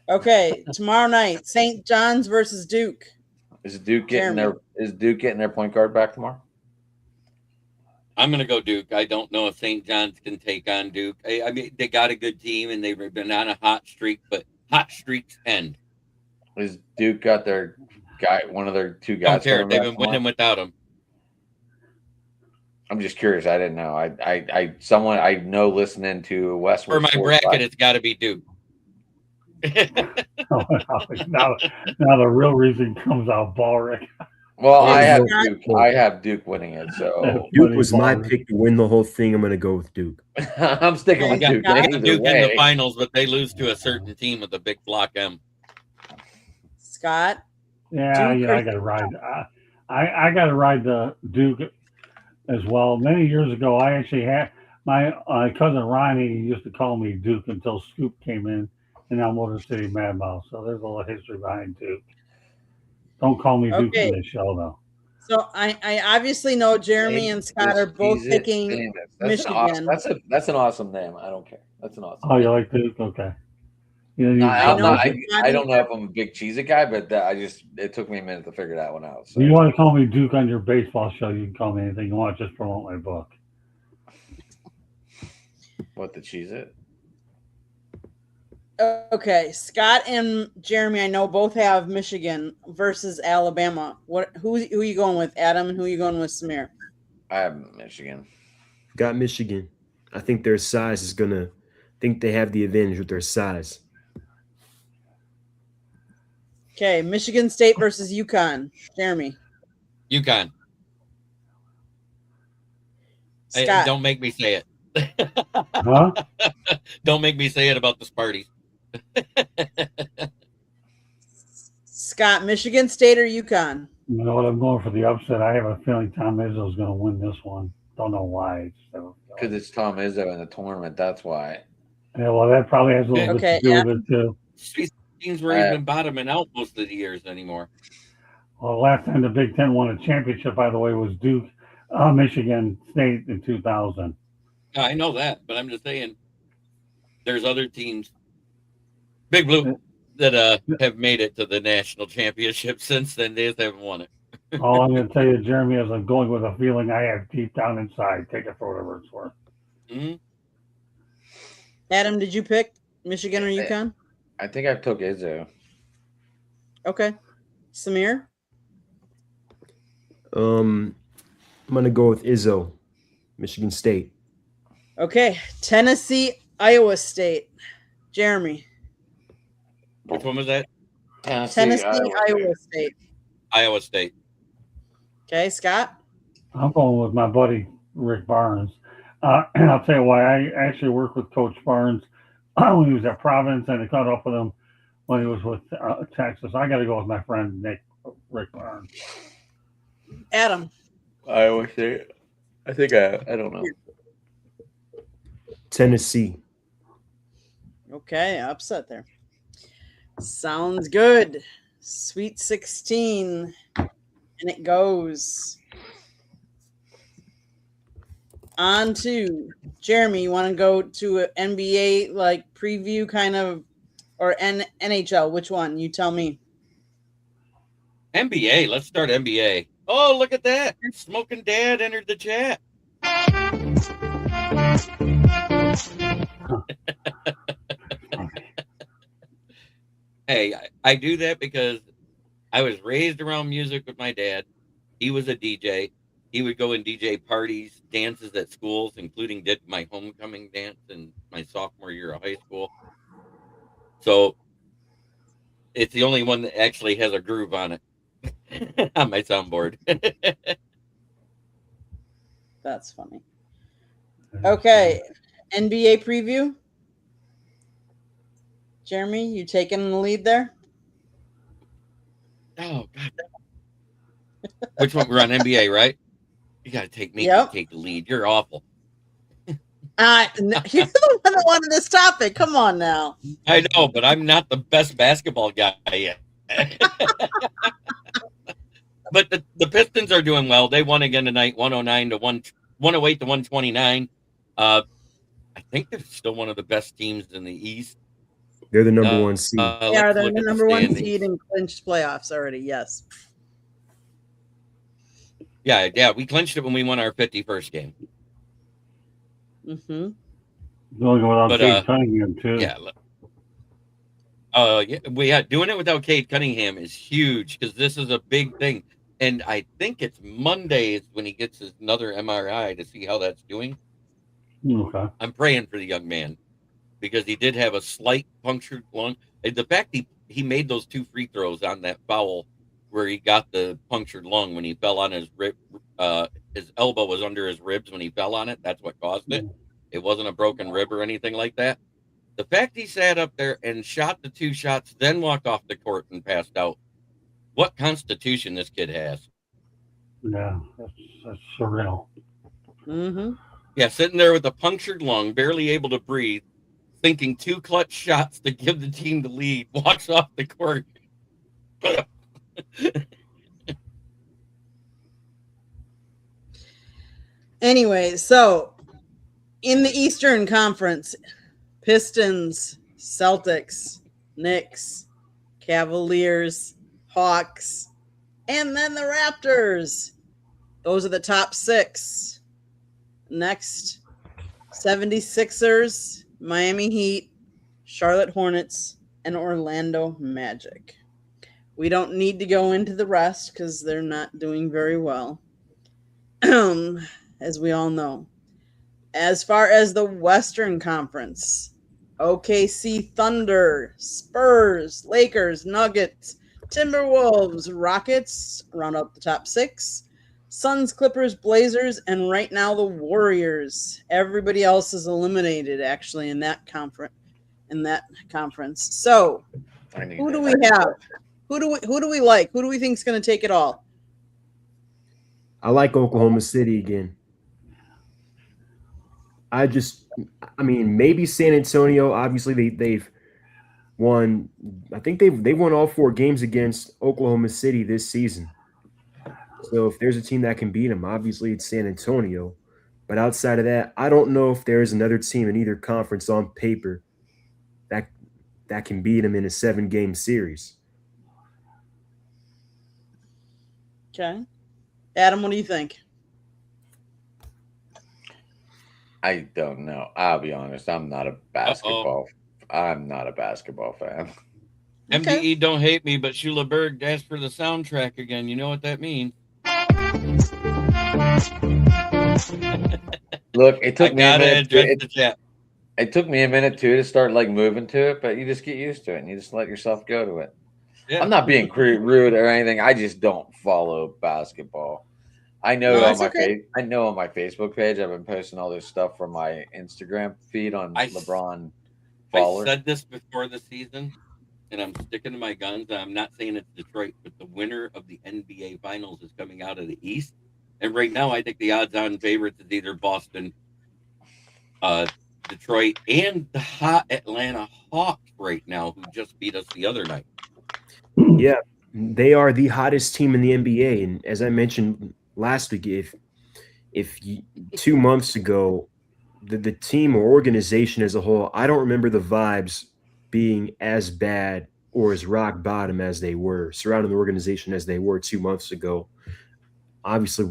Okay, tomorrow night, St. John's versus Duke. Is Duke getting their point guard back tomorrow? I'm going to go Duke. I don't know if St. John's can take on Duke. I mean, they got a good team and they've been on a hot streak, but hot streaks end. Is Duke got their guy, one of their two Don't guys. care. coming They've back been tomorrow? winning without him. I'm just curious. I didn't know. Someone I know listening to Westwood For my Sports bracket, it's got to be Duke. now the real reason comes out, Ballrick. Well, Hey, I have Scott. Duke. I have Duke winning it, so Duke was my Ballrick. pick to win the whole thing. I'm going to go with Duke. I'm sticking Hey, with got, Duke. Scott. got Either Duke in the way. finals, but they lose to a certain team with a big block M. Scott. Yeah, Duke yeah, or I got to ride. I got to ride the Duke as well. Many years ago, I actually had my cousin Ronnie used to call me Duke until Scoop came in, and now Motor City Mad Mouse. So there's a little history behind Duke. Don't call me Duke Okay. in this show, though. So I obviously know Jeremy and Scott are both Jesus, picking famous. That's an awesome, Michigan. that's an awesome name. I don't care. That's an awesome. Oh, name. you like Duke? Okay. You No, need I I'm know not, you got I it. don't know if I'm a big cheese guy, but it took me a minute to figure that one out. So. If you want to call me Duke on your baseball show, you can call me anything you want. Just promote my book. What, the cheese it? Okay, Scott and Jeremy, I know both have Michigan versus Alabama. Who are you going with, Adam, and who are you going with, Samir? I have Michigan. Got Michigan. I think their size is going to, I think they have the advantage with their size. Okay, Michigan State versus UConn. Jeremy. UConn. Hey, Scott. don't make me say it. Huh? Don't make me say it about the Sparties. Scott, Michigan State or UConn? You know what? I'm going for the upset. I have a feeling Tom Izzo's going to win this one. Don't know why. Because it's Tom Izzo in the tournament. That's why. Yeah, well, that probably has a little Okay, bit to do with it too. These teams where he's been bottoming out most of the years anymore. Well, last time the Big Ten won a championship, by the way, was Duke, Michigan State in 2000. I know that, but I'm just saying there's other teams, Big Blue, that have made it to the national championship since then. They just haven't won it. All I'm going to tell you, Jeremy, is I'm going with a feeling I have deep down inside. Take it for whatever it's worth. Mm-hmm. Adam, did you pick Michigan or UConn? I think I took Izzo. Okay. Samir? I'm going to go with Izzo, Michigan State. Okay. Tennessee, Iowa State. Jeremy. Which one was that? Tennessee, Iowa State. Iowa State. Okay, Scott? I'm going with my buddy Rick Barnes. And I'll tell you why. I actually worked with Coach Barnes when he was at Providence, and I caught up with him when he was with Texas. I got to go with my friend Rick Barnes. Adam. Iowa State. I think I don't know. Tennessee. Okay, upset there. Sounds good. Sweet 16. And it goes on to Jeremy. You want to go to an NBA like preview kind of, or NHL? Which one? You tell me. NBA. Let's start NBA. Oh, look at that. Smoking Dad entered the chat. Hey, I do that because I was raised around music with my dad. He was a DJ. He would go and DJ parties, dances at schools, including did my homecoming dance in my sophomore year of high school. So it's the only one that actually has a groove on it on my soundboard. That's funny. Okay, NBA preview. Jeremy, you taking the lead there? Oh, God. Which one? We're on NBA, right? You got to take me Yep. to take the lead. You're awful. You're the one that wanted this topic. Come on now. I know, but I'm not the best basketball guy yet. But the Pistons are doing well. They won again tonight, 108 to 129. I think they're still one of the best teams in the East. They're the number one seed. Yeah, they're the number one seed and clinched playoffs already. Yes. Yeah, we clinched it when we won our 51st game. Mm-hmm. Going without But, Cade Cunningham too. Yeah. Doing it without Cade Cunningham is huge because this is a big thing. And I think it's Monday is when he gets another MRI to see how that's doing. Okay. I'm praying for the young man because he did have a slight punctured lung. And the fact he made those 2 free throws on that foul where he got the punctured lung when he fell on his rib, his elbow was under his ribs when he fell on it. That's what caused it. It wasn't a broken rib or anything like that. The fact he sat up there and shot the 2 shots, then walked off the court and passed out. What constitution this kid has. Yeah, that's surreal. Mm-hmm. Yeah, sitting there with a punctured lung, barely able to breathe, thinking 2 clutch shots to give the team the lead, walks off the court. Anyway, so in the Eastern Conference, Pistons, Celtics, Knicks, Cavaliers, Hawks, and then the Raptors. Those are the top 6. Next, 76ers, Miami Heat, Charlotte Hornets, and Orlando Magic. We don't need to go into the rest because they're not doing very well, as we all know. As far as the Western Conference, OKC Thunder, Spurs, Lakers, Nuggets, Timberwolves, Rockets round out the top 6. Suns, Clippers, Blazers, and right now the Warriors. Everybody else is eliminated actually in that conference. So, who do we have? Who do we like? Who do we think is going to take it all? I like Oklahoma City again. Maybe San Antonio. Obviously, they've won. I think they've won all 4 games against Oklahoma City this season. So if there's a team that can beat them, obviously it's San Antonio. But outside of that, I don't know if there is another team in either conference on paper that can beat them in a 7-game series. Okay, Adam, what do you think? I don't know. I'll be honest. I'm not a basketball fan. MDE don't hate me, but Shula Berg asked for the soundtrack again. You know what that means. Look, it took me a minute. It took me a minute too to start moving to it, but you just get used to it and you just let yourself go to it. Yeah. I'm not being rude or anything. I just don't follow basketball. I know on my Facebook page I've been posting all this stuff from my Instagram feed on LeBron followers. I said this before the season, and I'm sticking to my guns. I'm not saying it's Detroit, but the winner of the NBA Finals is coming out of the East. And right now, I think the odds-on favorites is either Boston, Detroit, and the hot Atlanta Hawks right now, who just beat us the other night. Yeah, they are the hottest team in the NBA. And as I mentioned last week, if 2 months ago, the team or organization as a whole, I don't remember the vibes being as bad or as rock bottom as they were surrounding the organization as they were 2 months ago. Obviously,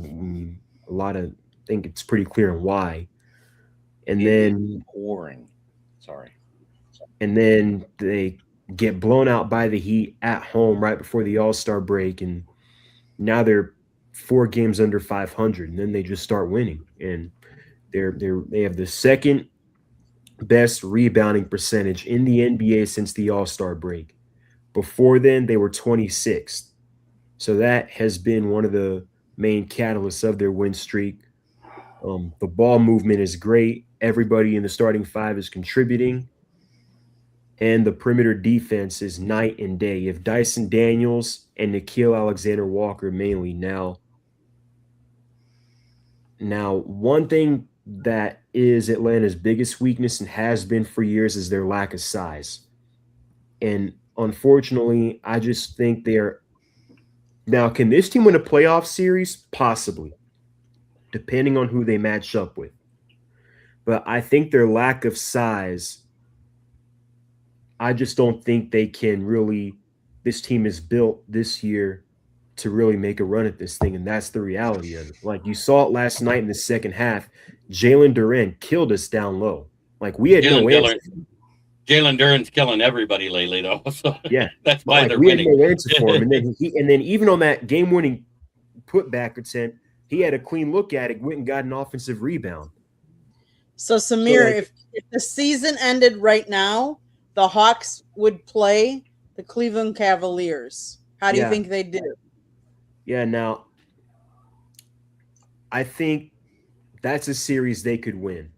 a lot of think it's pretty clear on why. And then boring. Sorry. And then they get blown out by the Heat at home right before the All-Star break, and now they're 4 games under 500, and then they just start winning. And they have the second best rebounding percentage in the NBA since the All-Star break. Before then, they were 26th. So that has been one of the main catalysts of their win streak. The ball movement is great. Everybody in the starting 5 is contributing. And the perimeter defense is night and day. You have Dyson Daniels and Nickeil Alexander-Walker mainly. Now, one thing that is Atlanta's biggest weakness and has been for years is their lack of size. And unfortunately, I just think they're – now, can this team win a playoff series? Possibly, depending on who they match up with. But I think their lack of size – I just don't think they can really – this team is built this year to really make a run at this thing, and that's the reality of it. Like, you saw it last night in the second half. Jalen Duren killed us down low. Like, we had no answer. Jalen Duren's killing everybody lately, though. So Yeah, that's but why like they're we had winning. no answer for him, and then even on that game-winning putback attempt, he had a clean look at it, went and got an offensive rebound. So Samir, like- if the season ended right now, the Hawks would play the Cleveland Cavaliers. How do you Yeah. think they do? Yeah, now I think that's a series they could win.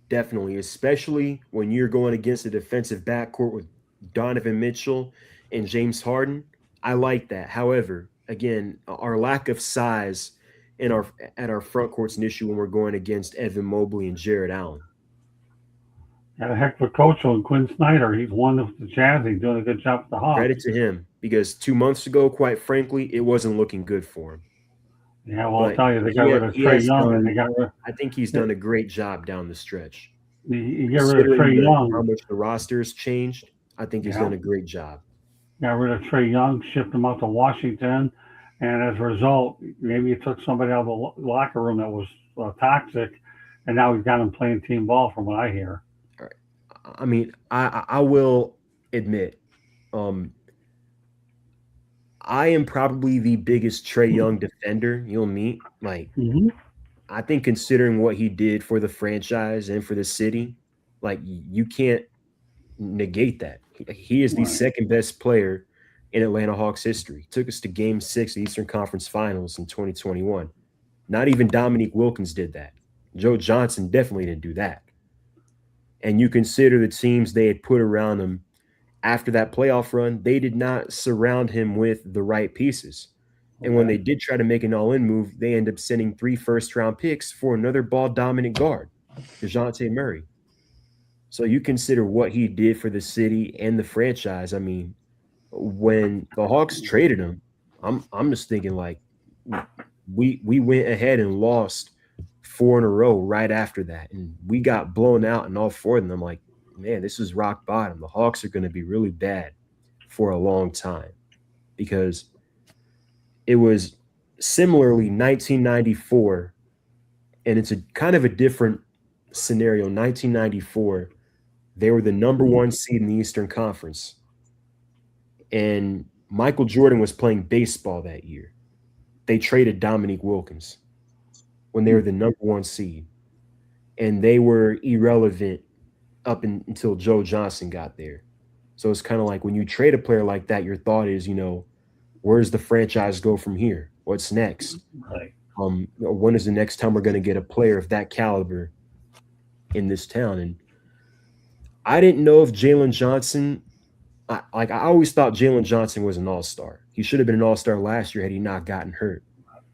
Definitely, especially when you're going against a defensive backcourt with Donovan Mitchell and James Harden. I like that. However, again, our lack of size in our front court's an issue when we're going against Evan Mobley and Jared Allen. Got a heck of a coach on Quinn Snyder. He's won the Jazz. He's doing a good job with the Hawks. Credit to him, because 2 months ago, quite frankly, it wasn't looking good for him. Yeah, well, But I'll tell you, they got rid of he Trey has Young, done- and they got rid. I think he's done a great job down the stretch. You get rid of Trey Considering how Young. much the roster's changed, I think he's Yeah. done a great job. Got rid of Trey Young, shipped him out to Washington, and as a result, maybe you took somebody out of the locker room that was toxic, and now he's got him playing team ball, from what I hear. I mean, I will admit, I am probably the biggest Trey Young defender you'll meet. Like, Mm-hmm. I think considering what he did for the franchise and for the city, like, you can't negate that. He is the Right. second best player in Atlanta Hawks history. Took us to Game 6 of the Eastern Conference Finals in 2021. Not even Dominique Wilkins did that. Joe Johnson definitely didn't do that. And you consider the teams they had put around him after that playoff run, they did not surround him with the right pieces. And when they did try to make an all-in move, they ended up sending 3 first-round picks for another ball-dominant guard, DeJounte Murray. So you consider what he did for the city and the franchise. I mean, when the Hawks traded him, I'm just thinking, like, we went ahead and lost 4 in a row right after that, and we got blown out in all 4 of them. I'm like, man, this is rock bottom. The Hawks are going to be really bad for a long time, because it was similarly 1994, and it's a kind of a different scenario. 1994, they were the number 1 seed in the Eastern Conference, and Michael Jordan was playing baseball that year. They traded Dominique Wilkins when they were the number 1 seed, and they were irrelevant up until Joe Johnson got there. So it's kind of like when you trade a player like that, your thought is, where's the franchise go from here? What's next? Right. When is the next time we're going to get a player of that caliber in this town? And I didn't know if Jalen Johnson, I always thought Jalen Johnson was an all-star. He should have been an all-star last year had he not gotten hurt.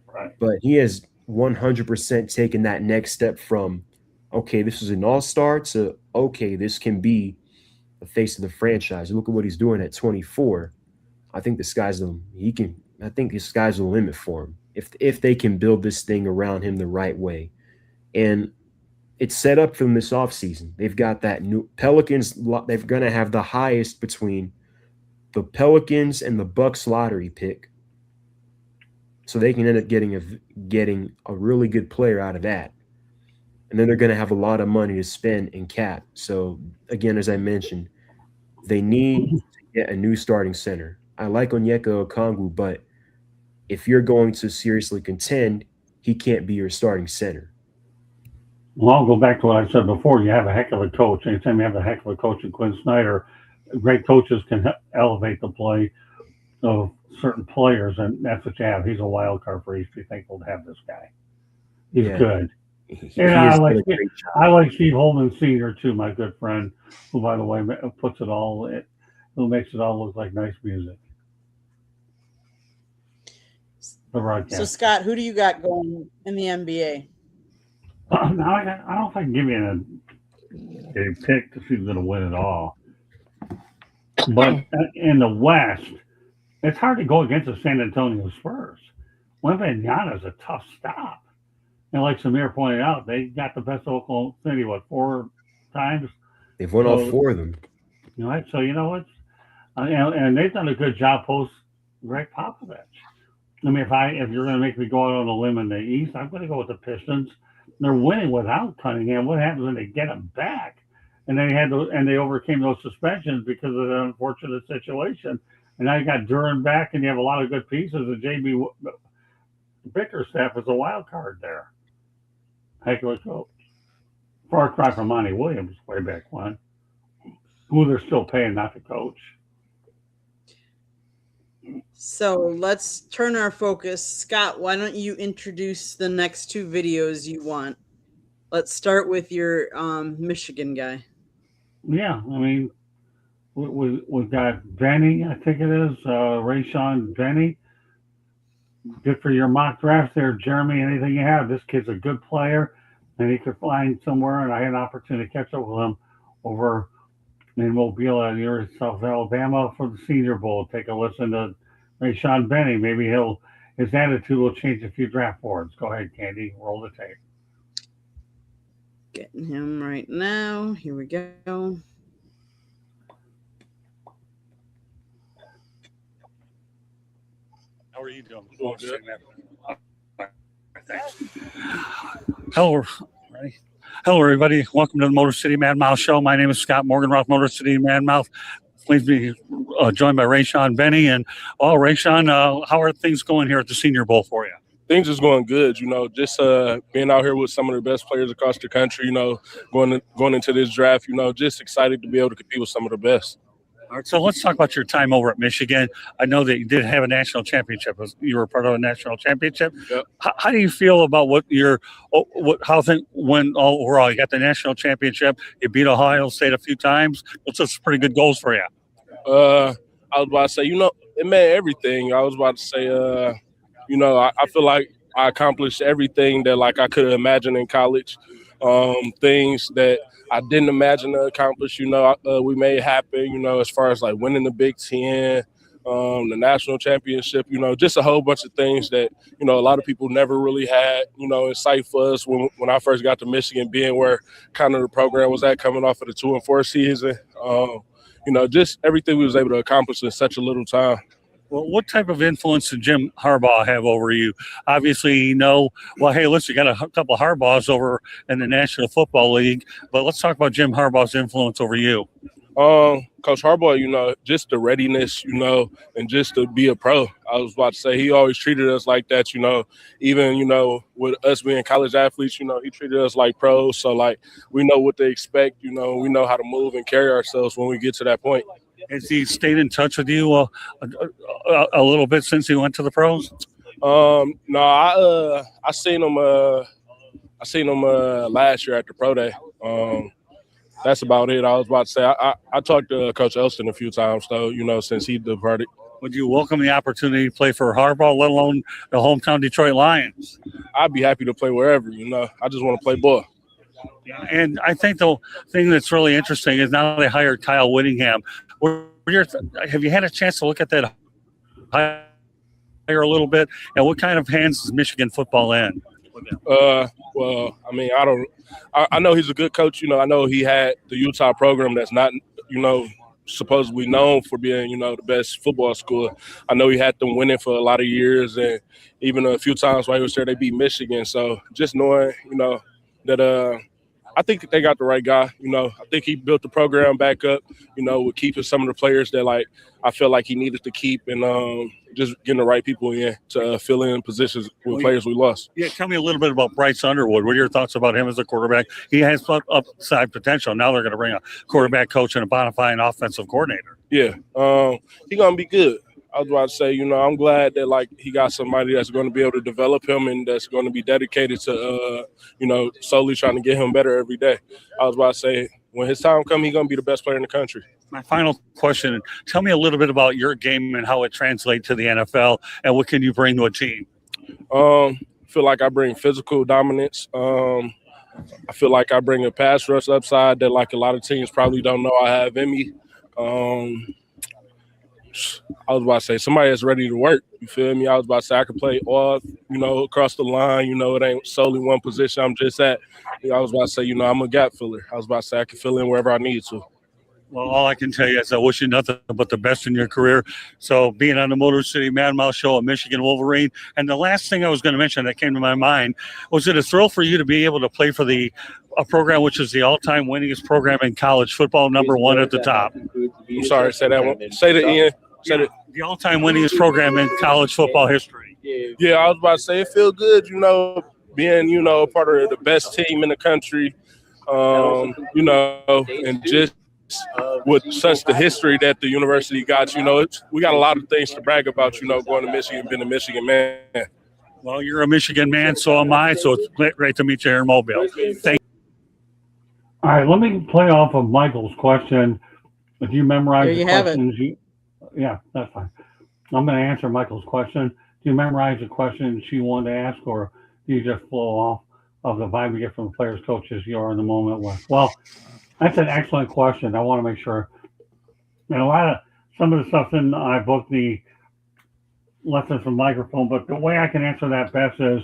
Right. But he has 100% taken that next step from, okay, this is an all-star, to, okay, this can be the face of the franchise. Look at what he's doing at 24. I think the sky's the limit for him if they can build this thing around him the right way. And it's set up for them this offseason. They've got that new Pelicans. They're going to have the highest between the Pelicans and the Bucks lottery pick. So they can end up getting a really good player out of that. And then they're going to have a lot of money to spend in cap. So, again, as I mentioned, they need to get a new starting center. I like Onyeka Okongwu, but if you're going to seriously contend, he can't be your starting center. Well, I'll go back to what I said before. You have a heck of a coach. Anytime you have a heck of a coach in Quinn Snyder, great coaches can elevate the play of certain players, and that's what you have. He's a wild card for East. Be thankful to have this guy. He's good. He And has done a great job. I like Steve Holman Sr. too, my good friend, who, by the way, who makes it all look like nice music. The broadcast. So, Scott, who do you got going in the NBA? Now, I don't know if I can give you a pick to see who's going to win it all. But in the West, it's hard to go against the San Antonio Spurs. Wembanyama is a tough stop. And like Samir pointed out, they got the best of Oklahoma City, 4 times? They've won all 4 of them. Right? So, what? And they've done a good job post Greg Popovich. I mean, if you're going to make me go out on a limb in the East, I'm going to go with the Pistons. They're winning without Cunningham. What happens when they get him back? and they overcame those suspensions because of the unfortunate situation. And now you got Duran back, and you have a lot of good pieces. And JB Bickerstaff is a wild card there. Heck of a coach. Far cry from Monty Williams way back when, who they're still paying not to coach. So let's turn our focus. Scott, why don't you introduce the next two videos you want? Let's start with your Michigan guy. Yeah, I mean, we've got Benny, I think it is, Rayshon Benny. Good for your mock draft there, Jeremy. Anything you have. This kid's a good player, and he could find somewhere, and I had an opportunity to catch up with him over in Mobile at the University of South Alabama for the Senior Bowl. Take a listen to Rayshon Benny. Maybe his attitude will change a few draft boards. Go ahead, Candy. Roll the tape. Getting him right now. Here we go. How are you doing? Doing good. Hello, everybody. Welcome to the Motor City Mad Mouth Show. My name is Scott Morganroth, Motor City Mad Mouth. Please be joined by Rayshon Benny. And, Rayshon, how are things going here at the Senior Bowl for you? Things is going good, just being out here with some of the best players across the country, going into this draft, just excited to be able to compete with some of the best. All right, so let's talk about your time over at Michigan. I know that you did have a national championship. You were part of a national championship. Yep. How do you feel about when overall you got the national championship? You beat Ohio State a few times. Those are pretty good goals for you. I was about to say, it meant everything. I was about to say, I feel like I accomplished everything that I could imagine in college. Things that I didn't imagine to accomplish, we made happen, as far as winning the Big Ten, the national championship, just a whole bunch of things that, a lot of people never really had, in sight for us when I first got to Michigan, being where kind of the program was at coming off of the 2-4 season. Just everything we was able to accomplish in such a little time. Well, what type of influence did Jim Harbaugh have over you? Obviously, hey, listen, you got a couple of Harbaughs over in the National Football League, but let's talk about Jim Harbaugh's influence over you. Coach Harbaugh, just the readiness, and just to be a pro. I was about to say he always treated us like that, even, with us being college athletes, he treated us like pros. So, we know what to expect, we know how to move and carry ourselves when we get to that point. Has he stayed in touch with you a little bit since he went to the pros? No, I seen him. I seen him last year at the pro day. That's about it. I was about to say I talked to Coach Elston a few times though. Since he departed. Would you welcome the opportunity to play for Harbaugh, let alone the hometown Detroit Lions? I'd be happy to play wherever. I just want to play ball. And I think the thing that's really interesting is now they hired Kyle Whittingham. Have you had a chance to look at that hire a little bit? And what kind of hands is Michigan football in? Well, I mean, I know he's a good coach. I know he had the Utah program that's not, supposedly known for being, the best football school. I know he had them winning for a lot of years, and even a few times while he was there, they beat Michigan. So just knowing, that I think they got the right guy. I think he built the program back up, with keeping some of the players that I feel like he needed to keep, and just getting the right people in to fill in positions with players we lost. Yeah, tell me a little bit about Bryce Underwood. What are your thoughts about him as a quarterback? He has upside potential. Now they're going to bring a quarterback coach and a bona fide offensive coordinator. Yeah, he's going to be good. I was about to say, I'm glad that he got somebody that's going to be able to develop him and that's going to be dedicated to, solely trying to get him better every day. I was about to say, when his time comes, he's going to be the best player in the country. My final question, tell me a little bit about your game and how it translates to the NFL, and what can you bring to a team? I feel like I bring physical dominance. I feel like I bring a pass rush upside that a lot of teams probably don't know I have in me. I was about to say somebody that's ready to work. You feel me? I was about to say I could play all, across the line. It ain't solely one position I'm just at. I was about to say, I'm a gap filler. I was about to say I can fill in wherever I need to. Well, all I can tell you is I wish you nothing but the best in your career. So being on the Motor City Mad Mouse show at Michigan Wolverine. And the last thing I was going to mention that came to my mind, was it a thrill for you to be able to play for a program which is the all-time winningest program in college football, number one at the top? I'm sorry, say that one. Say it, Ian. Say it. The all-time winningest program in college football history. Yeah, I was about to say it feel good, being, a part of the best team in the country, and just with such the history that the university got, we got a lot of things to brag about, going to Michigan, being a Michigan man. Well, you're a Michigan man, so am I, so it's great to meet you here in Mobile. Thank you. All right, let me play off of Michael's question. If you memorize There you the have it. questions, yeah, that's fine. I'm going to answer Michael's question. Do you memorize the question she wanted to ask, or do you just flow off of the vibe you get from the players, coaches you are in the moment with? Well, that's an excellent question. I want to make sure. And some of the stuff in I booked the lessons from microphone, but the way I can answer that best is,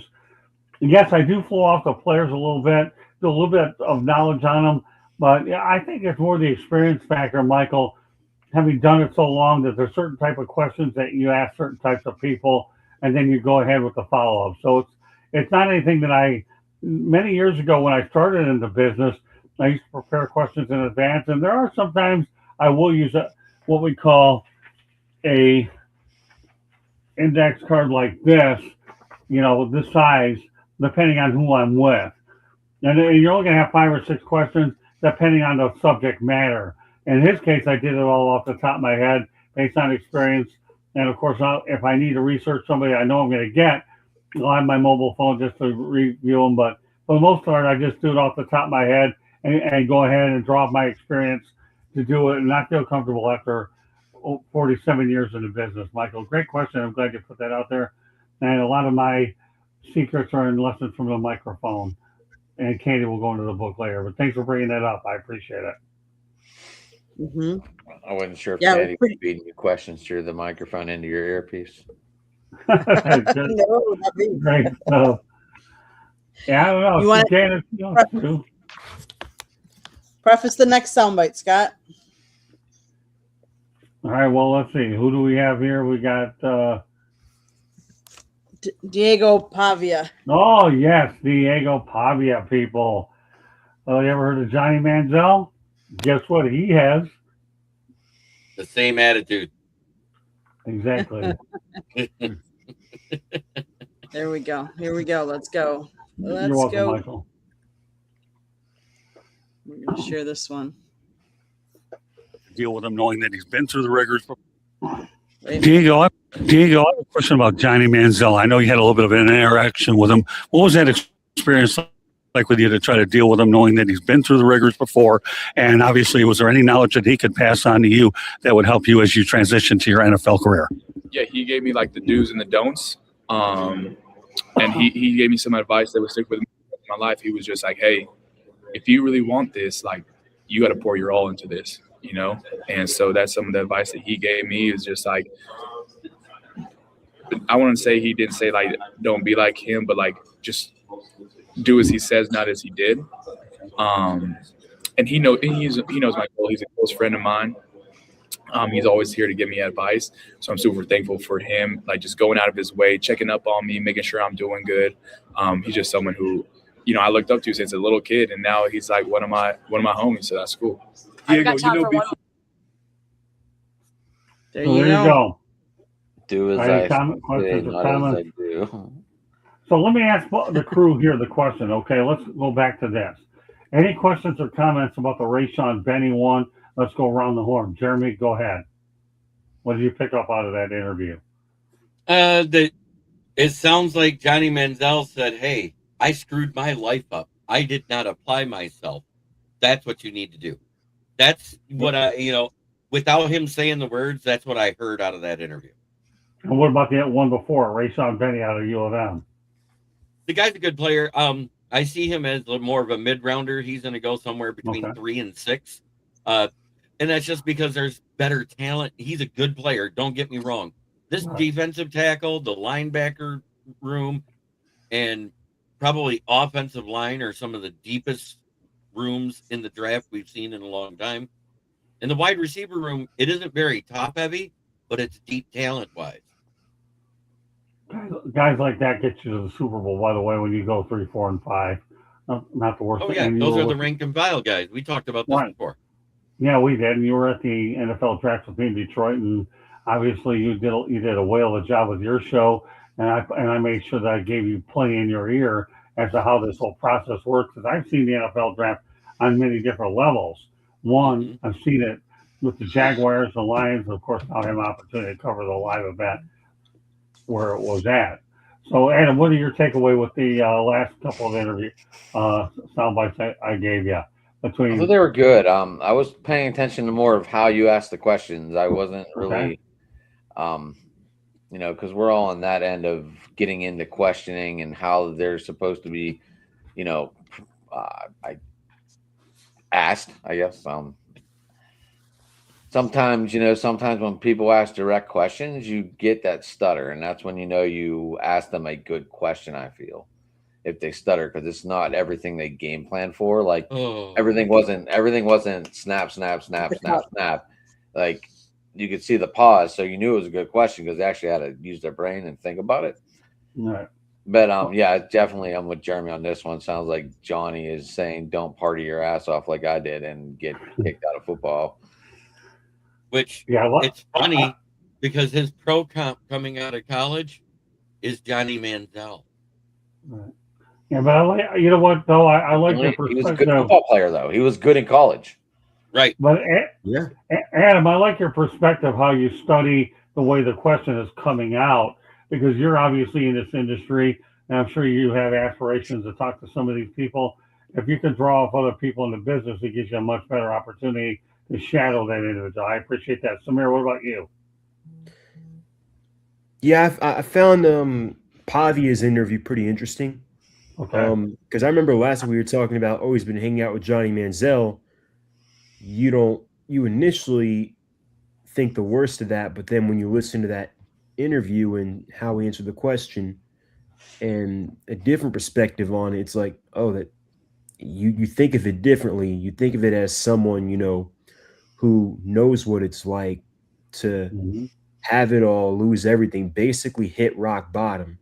yes, I do flow off the players a little bit, do a little bit of knowledge on them, but yeah, I think it's more the experience factor, Michael, having done it so long that there's certain type of questions that you ask certain types of people, and then you go ahead with the follow-up. So it's not anything that many years ago when I started in the business, I used to prepare questions in advance, and there are sometimes I will use what we call a index card like this, this size, depending on who I'm with. And you're only going to have 5 or 6 questions depending on the subject matter. In his case, I did it all off the top of my head based on experience. And of course, if I need to research somebody I know I'm going to get, I'll have my mobile phone just to review them. But for the most part, I just do it off the top of my head and go ahead and draw my experience to do it and not feel comfortable after 47 years in the business. Michael, great question. I'm glad you put that out there. And a lot of my secrets are in lessons from the microphone. And Katie will go into the book later. But thanks for bringing that up. I appreciate it. Mm-hmm. I wasn't sure if Yeah, Patty was feeding you questions through the microphone into your earpiece. No, that'd be- Great. Yeah, I don't know. You want- Janice, too. Preface the next soundbite, Scott. All right. Well, let's see. Who do we have here? We got. Diego Pavia. Oh yes, Diego Pavia, people. Oh, you ever heard of Johnny Manziel? Guess what he has? The same attitude. Exactly. There we go. Here we go. Let's go. Let's You're welcome, go. Michael. We're going to share this one. Deal with him knowing that he's been through the rigors. Wait. Diego, I have a question about Johnny Manziel. I know you had a little bit of an interaction with him. What was that experience like with you to try to deal with him, knowing that he's been through the rigors before? And obviously, was there any knowledge that he could pass on to you that would help you as you transition to your NFL career? Yeah, he gave me like the do's and the don'ts. And he gave me some advice that would stick with me in my life. He was just like, hey, if you really want this, like, you got to pour your all into this, And so that's some of the advice that he gave me is just like, I wouldn't say he didn't say like, don't be like him, but like, just do as he says, not as he did. And he knows my goal. He's a close friend of mine. He's always here to give me advice. So I'm super thankful for him, like just going out of his way, checking up on me, making sure I'm doing good. He's just someone who, I looked up to since a little kid, and now he's like one of my homies. So that's cool. Diego, There So you there go. Do as Any I comment, say, questions, or not as I comments? do. So let me ask the crew here the question. Okay, let's go back to this. Any questions or comments about the Rayshon Benny one? Let's go around the horn. Jeremy, go ahead. What did you pick up out of that interview? It sounds like Johnny Manziel said, hey, I screwed my life up. I did not apply myself. That's what you need to do. That's what without him saying the words, that's what I heard out of that interview. And what about the one before, Rayshon Benny out of U of M? The guy's a good player. I see him as more of a mid-rounder. He's going to go somewhere between 3 and 6. And that's just because there's better talent. He's a good player. Don't get me wrong. This defensive tackle, the linebacker room, and probably offensive line are some of the deepest rooms in the draft we've seen in a long time. In the wide receiver room, it isn't very top heavy, but it's deep talent wise. Guys like that get you to the Super Bowl, by the way, when you go 3, 4, and 5. Not the worst Oh thing. yeah, And those you are were the with- rank and file guys. We talked about this Right. before. Yeah, we did. And you were at the NFL draft with me in Detroit, and obviously you did a whale of a job with your show. And I made sure that I gave you plenty in your ear as to how this whole process works. Because I've seen the NFL draft on many different levels. One, I've seen it with the Jaguars, the Lions, and of course now I have an opportunity to cover the live event where it was at. So, Adam, what are your takeaway with the last couple of interview sound bites I gave you? I thought they were good. I was paying attention to more of how you asked the questions. I wasn't really, because we're all on that end of getting into questioning and how they're supposed to be, I asked, I guess. Sometimes when people ask direct questions, you get that stutter, and that's when you ask them a good question. I feel if they stutter, because it's not everything they game plan for. Like everything wasn't snap, snap, snap, snap, snap. Like you could see the pause, so you knew it was a good question because they actually had to use their brain and think about it. Right. But yeah, definitely I'm with Jeremy on this one. Sounds like Johnny is saying don't party your ass off like I did and get kicked out of football. Which it's funny because his pro comp coming out of college is Johnny Manziel. Right. Yeah, but I like, you know what though, I like your perspective. He was a good football player though. He was good in college. Right. But Adam, I like your perspective, how you study the way the question is coming out, because you're obviously in this industry, and I'm sure you have aspirations to talk to some of these people. If you can draw off other people in the business, it gives you a much better opportunity to shadow that individual. I appreciate that. Samir, what about you? Yeah, I found Pavia's interview pretty interesting. Okay. Because I remember last week we were talking about, he's been hanging out with Johnny Manziel. You initially think the worst of that, but then when you listen to that interview and how he answered the question and a different perspective on it, it's like, that you think of it differently. You think of it as someone, who knows what it's like to have it all, lose everything, basically hit rock bottom,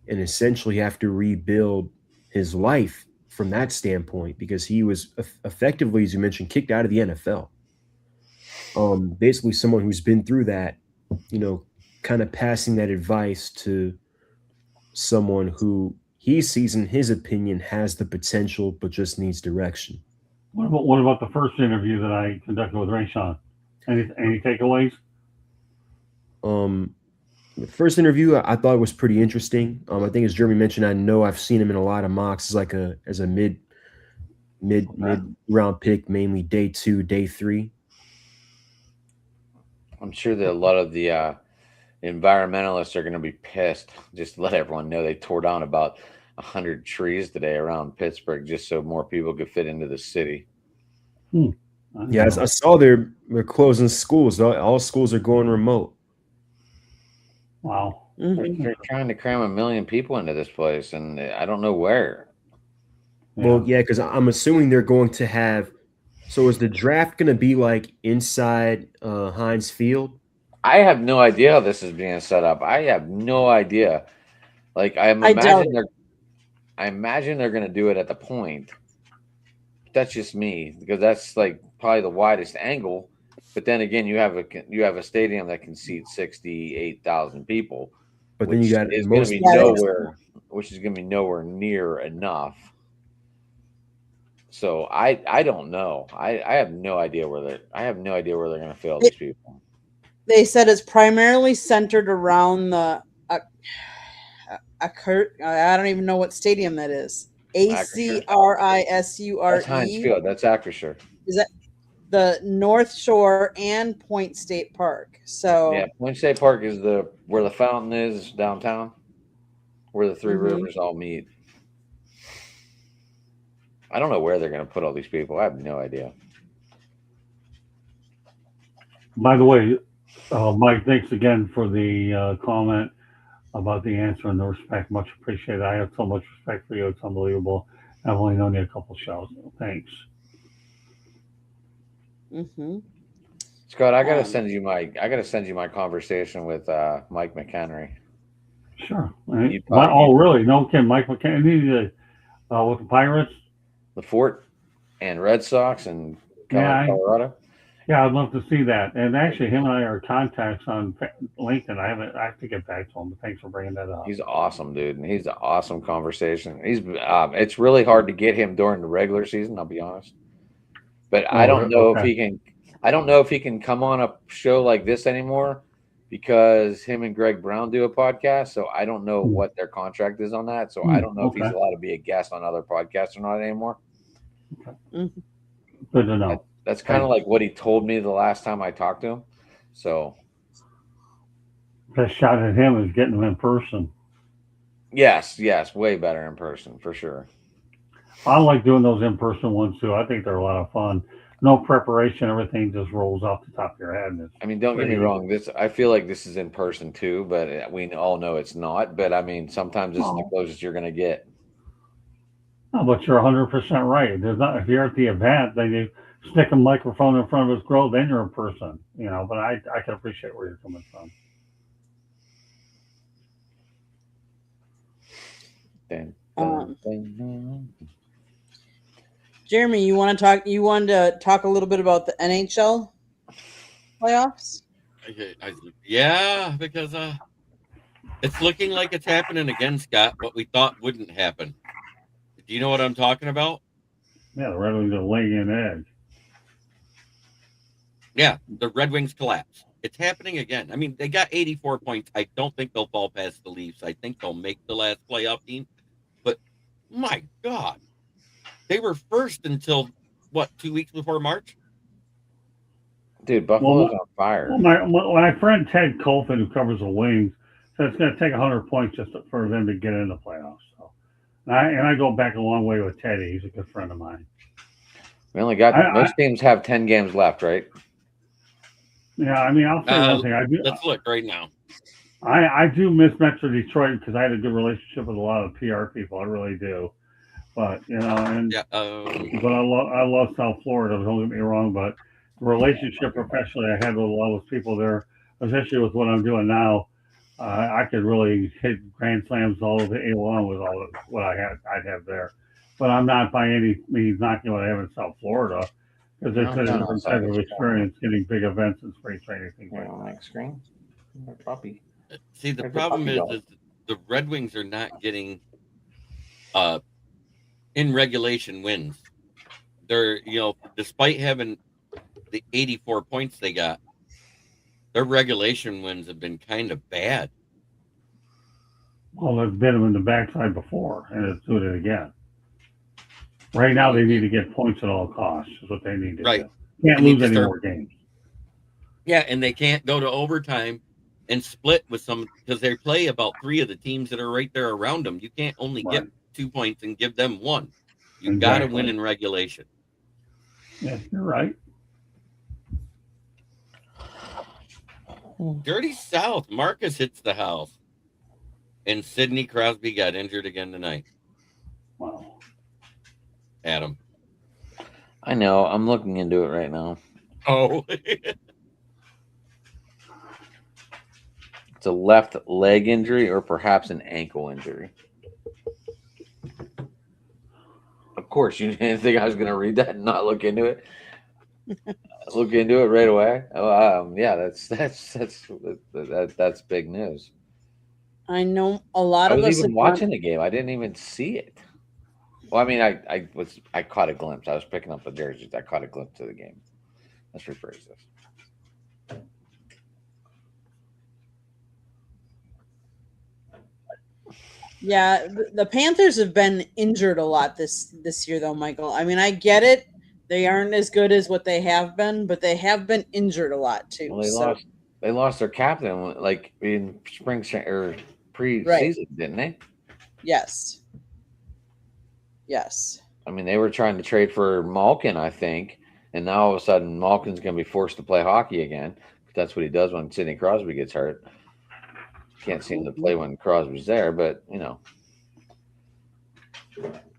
and essentially have to rebuild his life from that standpoint, because he was effectively, as you mentioned, kicked out of the NFL. Basically someone who's been through that, kind of passing that advice to someone who he sees, in his opinion, has the potential but just needs direction. What about the first interview that I conducted with Rayshawn? Any takeaways? The first interview I thought was pretty interesting. I think, as Jeremy mentioned, I know I've seen him in a lot of mocks as a mid round pick, mainly day 2, day 3. I'm sure that a lot of the environmentalists are going to be pissed. Just to let everyone know, they tore down about 100 trees today around Pittsburgh just so more people could fit into the city. Yeah, I saw they're closing schools. All schools are going remote. Wow. They're trying to cram 1 million people into this place, and I don't know where. Well, yeah, because I'm assuming they're going to have. So is the draft going to be like inside Heinz Field? I have no idea how this is being set up. I have no idea. Like I imagine they're going to do it at the Point. That's just me, because that's like probably the widest angle. But then again, you have a stadium that can seat 68,000 people, but then you got is going to be nowhere, which is going to be nowhere near enough. So I don't know. I have no idea where they're going to fill these people. They said it's primarily centered around the I don't even know what stadium that is. ACRISURE. That's Heinz Field. That's Acrisure. Is that the North Shore and Point State Park? So yeah, Point State Park is where the fountain is downtown, where the 3 rivers all meet. I don't know where they're going to put all these people. I have no idea. By the way, Mike, thanks again for the comment about the answer and the respect. Much appreciated. I have so much respect for you. It's unbelievable. I've only known you a couple shows. Thanks. Scott, I gotta send you my conversation with Mike McHenry. Sure. You But, probably really? No, Kim, Mike McKenny with the Pirates? the Fort and Red Sox and Yeah, Colorado. Yeah, I'd love to see that. And actually, him and I are contacts on LinkedIn. I have to get back to him. But thanks for bringing that up. He's awesome, dude, and he's an awesome conversation. He's it's really hard to get him during the regular season. I'll be honest, but I don't know if he can. I don't know if he can come on a show like this anymore because him and Greg Brown do a podcast. So I don't know what their contract is on that. So I don't know if he's allowed to be a guest on other podcasts or not anymore. Good to know. That's kind of like what he told me the last time I talked to him. So best shot at him is getting him in person. Yes, way better in person for sure. I like doing those in person ones too. I think they're a lot of fun. No preparation, everything just rolls off the top of your head. I mean, don't get me wrong. I feel like this is in person too, but we all know it's not. But I mean, sometimes it's the closest you're going to get. No, but you're 100% right. There's not if you're at the event, then you stick a microphone in front of his grill, then you're in person. But I can appreciate where you're coming from. Jeremy, you want to talk? You wanted to talk a little bit about the NHL playoffs? Yeah, because it's looking like it's happening again, Scott. What we thought wouldn't happen. Do you know what I'm talking about? Yeah, the Red Wings are laying an edge. Yeah, the Red Wings collapse. It's happening again. I mean, they got 84 points. I don't think they'll fall past the Leafs. I think they'll make the last playoff team. But my God, they were first until 2 weeks before March? Dude, Buffalo's on fire. Well, my friend Ted Colfin, who covers the Wings, said it's going to take 100 points just for them to get in the playoffs. So, and I go back a long way with Teddy. He's a good friend of mine. We only got most teams have 10 games left, right? Yeah, I mean, I'll say one thing. Let's look right now. I do miss Metro Detroit because I had a good relationship with a lot of PR people. I really do. But but I love South Florida. Don't get me wrong. But the relationship professionally I had with a lot of those people there, especially with what I'm doing now, I could really hit grand slams all over the along with all of what I'd have there. But I'm not by any means knocking what I have in South Florida because it's a different type of experience getting big events and spring training things like that. Screen. Puppy. See, the problem is the Red Wings are not getting in regulation wins. They're, despite having the 84 points they got, their regulation wins have been kind of bad. Well, they've been them in the backside before, and it's doing it again. Right now, they need to get points at all costs. Is what they need to do. Can't lose any more games. Yeah, and they can't go to overtime and split with some because they play about 3 of the teams that are right there around them. You can't only get 2 points and give them 1. You've got to win in regulation. Yeah, you're right. Dirty South. Marcus hits the house. And Sidney Crosby got injured again tonight. Wow. Adam. I know. I'm looking into it right now. Oh. It's a left leg injury or perhaps an ankle injury. Of course, you didn't think I was going to read that and not look into it. Look into it right away. Yeah, that's big news. I know a lot of us. I was even watching the game. I didn't even see it. Well, I mean, I caught a glimpse. I was picking up the jerseys. I caught a glimpse of the game. Let's rephrase this. Yeah, the Panthers have been injured a lot this year, though, Michael. I mean, I get it. They aren't as good as what they have been, but they have been injured a lot too. Well, they lost their captain like in spring or pre-season, didn't they? Yes. I mean, they were trying to trade for Malkin, I think, and now all of a sudden Malkin's going to be forced to play hockey again. That's what he does when Sidney Crosby gets hurt. Can't seem to play when Crosby's there, but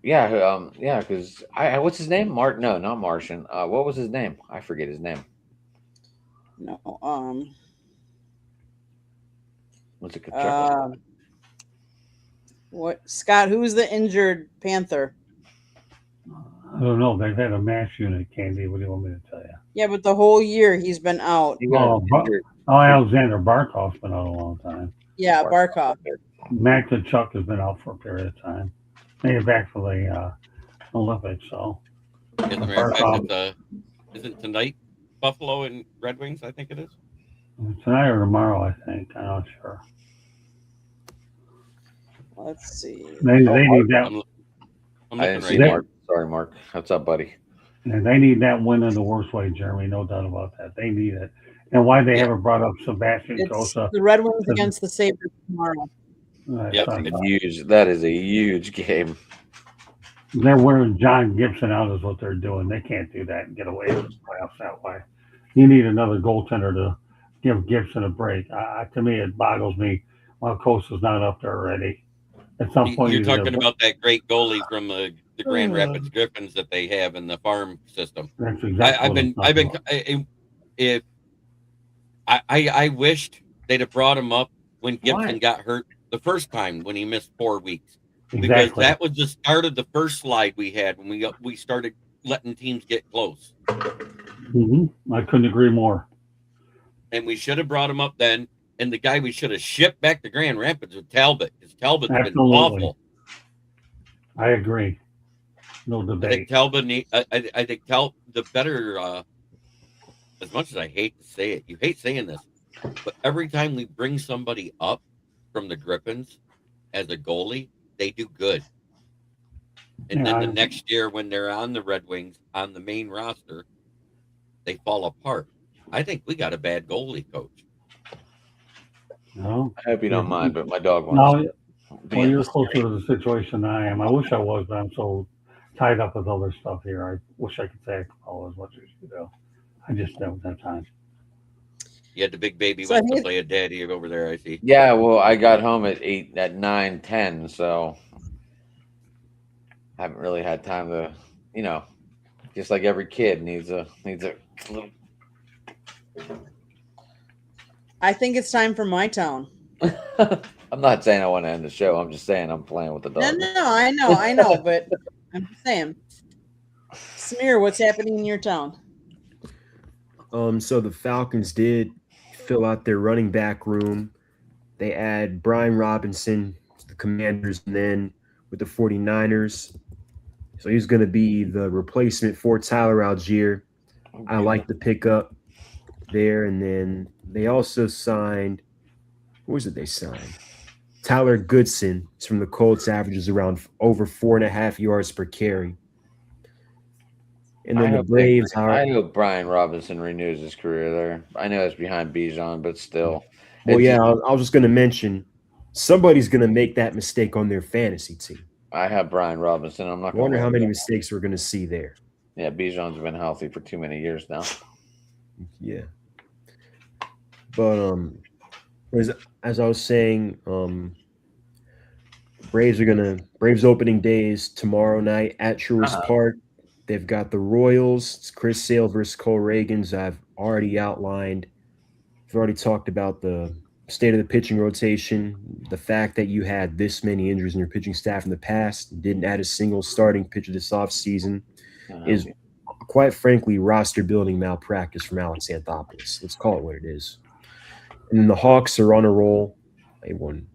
yeah, because what's his name? No, not Martian. What was his name? I forget his name. No. Was it Kachuk? What, Scott? Who's the injured Panther? I don't know. They've had a mass unit, Candy. What do you want me to tell you? Yeah, but the whole year he's been out. He got Oh, injured. Alexander Barkov's been out a long time. Yeah, Barkov. Mac Chuck has been out for a period of time. Maybe back for the Olympics. So As a matter of fact, isn't tonight Buffalo and Red Wings? I think it is. tonight or tomorrow, I think. I'm not sure. Let's see. They need that. I'm I looking didn't right see now. Mark. Sorry, Mark. What's up, buddy? And they need that win in the worst way, Jeremy. No doubt about that. They need it. And why they haven't brought up Sebastian It's Cosa? the Red Wings against the Sabres tomorrow. Yep. That is a huge game. They're wearing John Gibson out is what they're doing. They can't do that and get away with the playoffs that way. You need another goaltender to give Gibson a break. To me, it boggles me why Costa's not up there already. At some point, You're talking about that great goalie from the Grand Rapids Griffins that they have in the farm system. That's exactly I wished they'd have brought him up when Gibson got hurt the first time when he missed 4 weeks. Because that was the start of the first slide we had when we started letting teams get close. I couldn't agree more. And we should have brought him up then. And the guy we should have shipped back to Grand Rapids was Talbot, because Talbot's been awful. I agree. No debate. I think Talbot the better, as much as I hate to say it, you hate saying this, but every time we bring somebody up from the Griffins as a goalie, they do good. And then the next year when they're on the Red Wings on the main roster, they fall apart. I think we got a bad goalie coach. No, I hope you don't mind, but my dog wants to. Well, you're closer to the situation than I am. I wish I was, but I'm so tied up with other stuff here. I wish I could say I could follow as much as you do. I just don't have time. You had the big baby wants to play a daddy over there, I see. Yeah, well, I got home at 9, 10, so I haven't really had time to, just like every kid needs a little. I think it's time for my town. I'm not saying I want to end the show. I'm just saying I'm playing with the dog. No, I know, but I'm just saying. Smear, what's happening in your town? So the Falcons did fill out their running back room. They add Brian Robinson to the Commanders, and then with the 49ers. So he's going to be the replacement for Tyler Algier. I like the pickup there. And then they also signed – who was it they signed? Tyler Goodson. It's from the Colts, averages around over 4.5 yards per carry. And then the Braves I hope Brian Robinson renews his career there. I know it's behind Bijan, but still. Well, yeah, I was just going to mention somebody's going to make that mistake on their fantasy team. I have Brian Robinson. I'm not I wonder how many mistakes we're going to see there. Yeah, Bijan's been healthy for too many years now. Yeah. But as I was saying, Braves opening day is tomorrow night at Truist Park. They've got the Royals. It's Chris Sale versus Cole Reagans. I've already outlined. I've already talked about the state of the pitching rotation, the fact that you had this many injuries in your pitching staff in the past, didn't add a single starting pitcher this offseason, is quite frankly roster building malpractice from Alex Anthopoulos. Let's call it what it is. And then the Hawks are on a roll. They won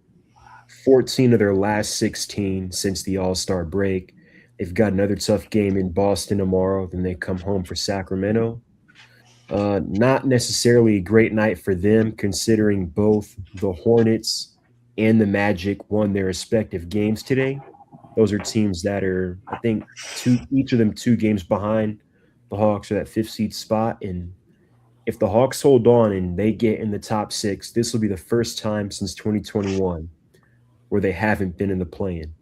14 of their last 16 since the All-Star break. They've got another tough game in Boston tomorrow. Then they come home for Sacramento. Not necessarily a great night for them, considering both the Hornets and the Magic won their respective games today. Those are teams that are, I think, each of them 2 games behind the Hawks or that 5th seed spot. And if the Hawks hold on and they get in the top 6, this will be the first time since 2021 where they haven't been in the play-in.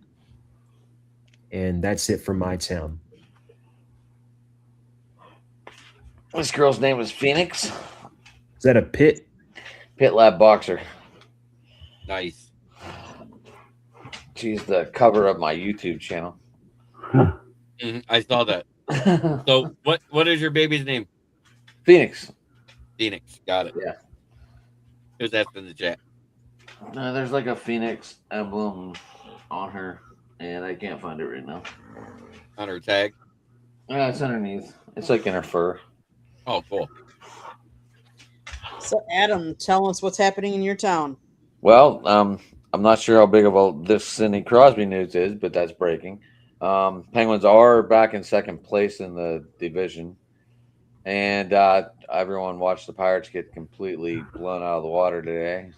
And that's it for my town. This girl's name was Phoenix. Is that a Pit? Pit Lab Boxer. Nice. She's the cover of my YouTube channel. I saw that. So what is your baby's name? Phoenix. Phoenix, got it. Yeah. Who's that in the chat? No, there's like a Phoenix emblem on her, and I can't find it right now. On her tag? Yeah, it's underneath. It's like in her fur. Oh, cool. So, Adam, tell us what's happening in your town. Well, I'm not sure how big of a this Sidney Crosby news is, but that's breaking. Penguins are back in second place in the division, and everyone watched the Pirates get completely blown out of the water today.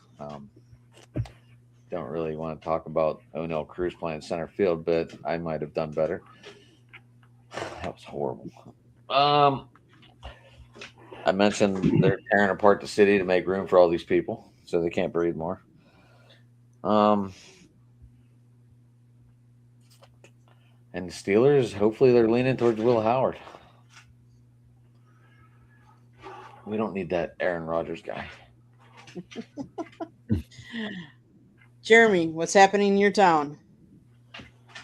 Don't really want to talk about O'Neill Cruz playing center field, but I might have done better. That was horrible. I mentioned they're tearing apart the city to make room for all these people, so they can't breathe more. And the Steelers, hopefully they're leaning towards Will Howard. We don't need that Aaron Rodgers guy. Jeremy, what's happening in your town?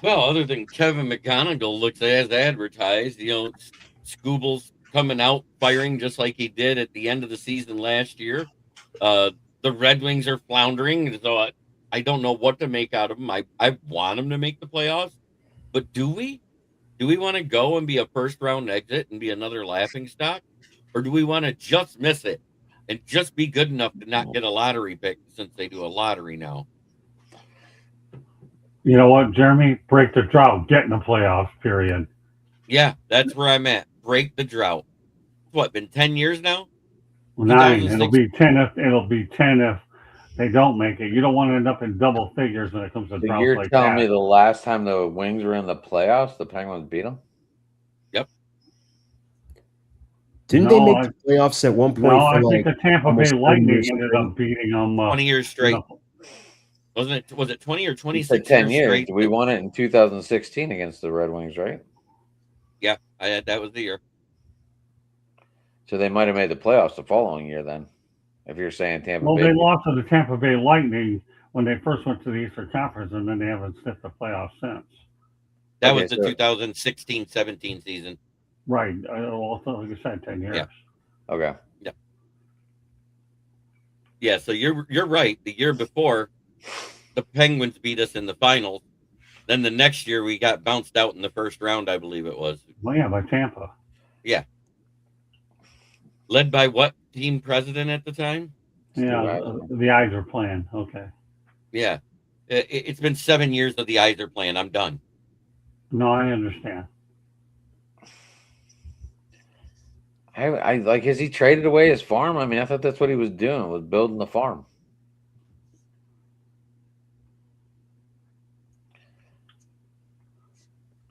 Well, other than Kevin McGonigal looks as advertised, Scooble's coming out firing just like he did at the end of the season last year. The Red Wings are floundering, so I don't know what to make out of them. I want them to make the playoffs, but do we? Do we want to go and be a first-round exit and be another laughingstock? Or do we want to just miss it and just be good enough to not get a lottery pick since they do a lottery now? You know what, Jeremy? Break the drought. Get in the playoffs, period. Yeah, that's where I'm at. Break the drought. What, been 10 years now? 9. It'll be 10 if they don't make it. You don't want to end up in double figures when it comes to droughts You're like telling that. me the last time the Wings were in the playoffs, the Penguins beat them? Yep. Didn't they make the playoffs at one point? No, for I think like the Tampa Bay almost 30 Lightning years ended straight? up beating them. 20 years straight. Was it 20 or 26 10 years. straight? We won it in 2016 against the Red Wings, right? Yeah, that was the year. So they might have made the playoffs the following year then, if you're saying Tampa Well, Bay. they lost to the Tampa Bay Lightning when they first went to the Eastern Conference, and then they haven't sniffed the playoffs since. That Okay, was the so- 2016-17 season. Right. Also, like you said, 10 years. Yeah. Okay. Yeah, so you're right. The year before, the Penguins beat us in the finals. Then the next year, we got bounced out in the first round, I believe it was. Well, yeah, by Tampa. Yeah. Led by what team president at the time? Yeah, the eyes are playing. Okay. Yeah. It's been 7 years of the Iser plan. I'm done. No, I understand. I like, has he traded away his farm? I mean, I thought that's what he was doing, was building the farm.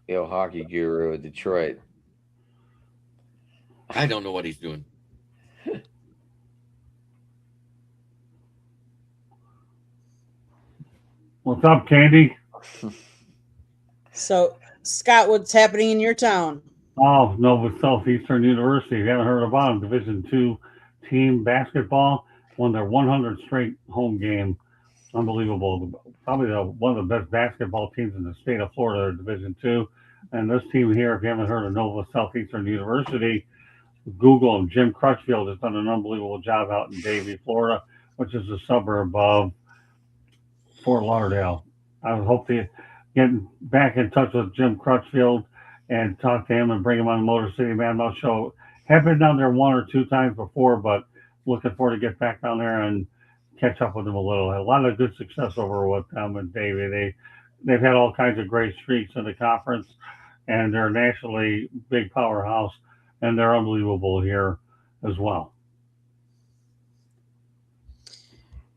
Yo, hockey guru of Detroit. I don't know what he's doing. What's up, Candy? So, Scott, what's happening in your town? Oh, Nova Southeastern University. If you haven't heard about them, Division II team basketball won their 100 straight home game. Unbelievable. Probably one of the best basketball teams in the state of Florida, Division II. And this team here, if you haven't heard of Nova Southeastern University, Google them. Jim Crutchfield has done an unbelievable job out in Davie, Florida, which is a suburb of Fort Lauderdale. I hope to get back in touch with Jim Crutchfield and talk to him and bring him on the Motor City Mad Mouse show. Have been down there 1 or 2 times before, but looking forward to get back down there and catch up with him a little. A lot of good success over with them and Davey. They've had all kinds of great streaks in the conference, and they're a nationally big powerhouse, and they're unbelievable here as well.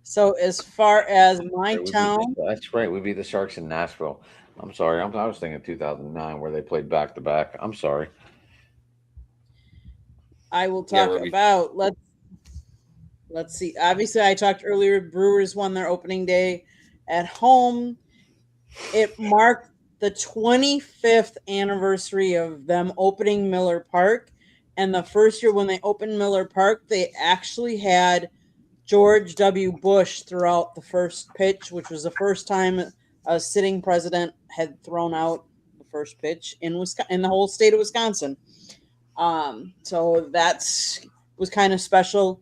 So, as far as my town, That's right. We beat the Sharks in Nashville. I'm sorry. I was thinking 2009 where they played back to back. I'm sorry. I will talk about. Let's see. Obviously, I talked earlier. Brewers won their opening day at home. It marked the 25th anniversary of them opening Miller Park, and the first year when they opened Miller Park, they actually had George W. Bush throughout the first pitch, which was the first time a sitting president had thrown out the first pitch in the whole state of Wisconsin. So that's was kind of special.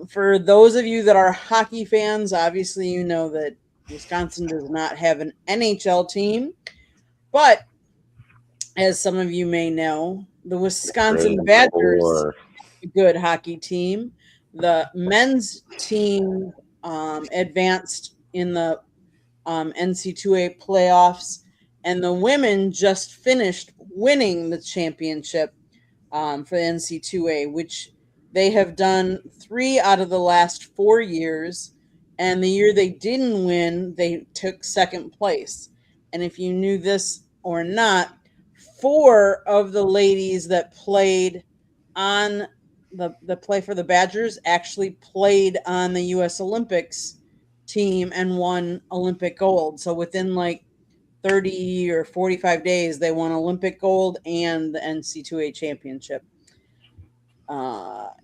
For those of you that are hockey fans, obviously you know that Wisconsin does not have an NHL team, but as some of you may know, the Wisconsin Badgers, a good hockey team. The men's team advanced in the NC2A playoffs, and the women just finished winning the championship for the NC2A, which they have done 3 out of the last 4 years. And the year they didn't win, they took second place. And if you knew this or not, 4 of the ladies that played on the play for the Badgers actually played on the U.S. Olympics team and won Olympic gold. So within like 30 or 45 days, they won Olympic gold and the NC2A championship.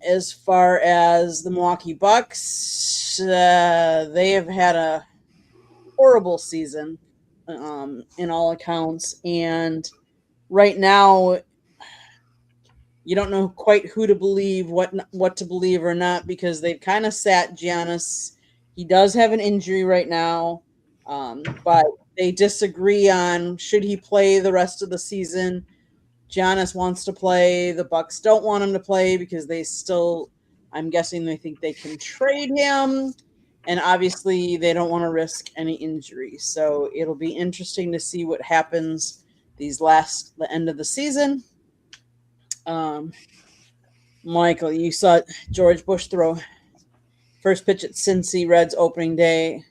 As far as the Milwaukee Bucks, they have had a horrible season in all accounts. And right now, you don't know quite who to believe, what to believe or not, because they've kind of sat Giannis. He does have an injury right now, but they disagree on should he play the rest of the season. Giannis wants to play. The Bucks don't want him to play because they still, I'm guessing they think they can trade him. And obviously they don't want to risk any injury. So it'll be interesting to see what happens the end of the season. Michael, you saw George Bush throw first pitch at Cincy Reds opening day.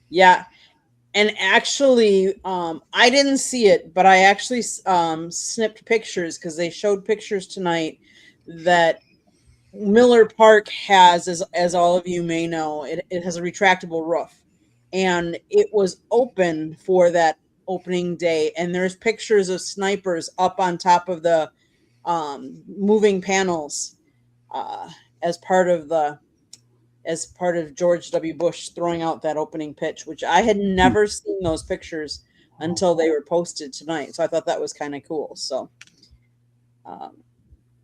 Yeah. And actually, I didn't see it, but I actually snipped pictures because they showed pictures tonight that Miller Park has, as all of you may know, it has a retractable roof. And it was open for that opening day. And there's pictures of snipers up on top of the moving panels as part of George W. Bush throwing out that opening pitch, which I had never seen those pictures until they were posted tonight. So I thought that was kind of cool. So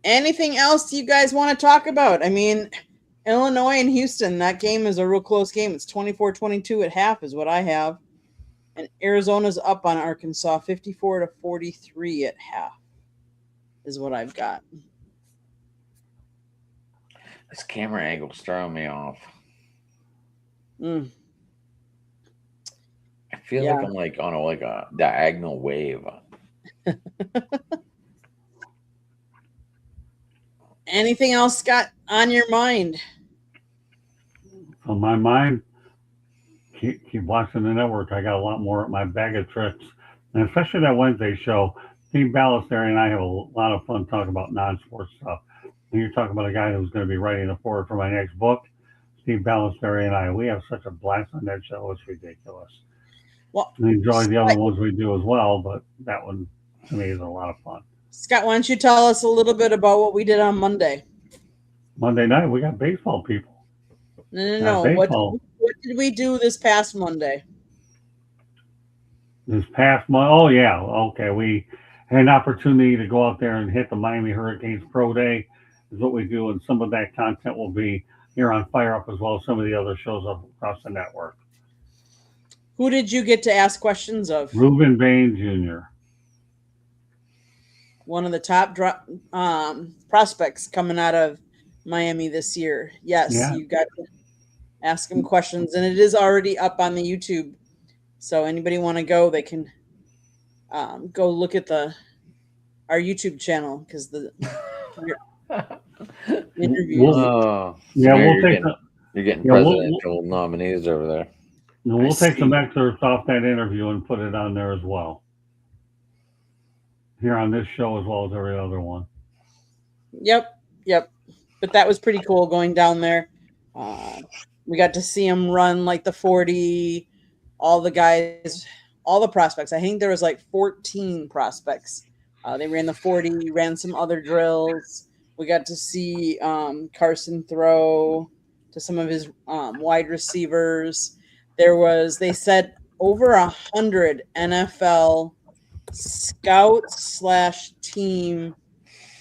anything else you guys want to talk about? I mean, Illinois and Houston, that game is a real close game. It's 24-22 at half is what I have. And Arizona's up on Arkansas 54-43 at half is what I've got. This camera angle's throwing me off. I feel like I'm like on a diagonal wave. Anything else, Scott, on your mind? On my mind, keep watching the network. I got a lot more at my bag of tricks, and especially that Wednesday show. Steve Ballesteri and I have a lot of fun talking about non-sports stuff. And you're talking about a guy who's going to be writing the foreword for my next book. Steve Ballesteri and I, we have such a blast on that show. It's ridiculous. Well, I enjoy the other ones we do as well, but that one to me is a lot of fun. Scott, why don't you tell us a little bit about what we did on Monday? Monday night, we got baseball people. No. What did we do this past Monday? This past month, oh yeah, okay. We had an opportunity to go out there and hit the Miami Hurricanes Pro Day, is what we do, and some of that content will be here on Fire Up as well as some of the other shows across the network. Who did you get to ask questions of? Ruben Bain Jr. One of the top prospects coming out of Miami this year. Yes, you got to ask him questions, and it is already up on the YouTube. So anybody want to go, they can go look at our YouTube channel because the interviews. We'll take you're getting presidential nominees over there. We'll take some excerpts off that interview and put it on there as well. Here on this show as well as every other one. Yep. But that was pretty cool going down there. We got to see him run like the 40, all the guys, all the prospects. I think there was like 14 prospects. They ran the 40, ran some other drills. We got to see Carson throw to some of his wide receivers. They said over 100 NFL scout/team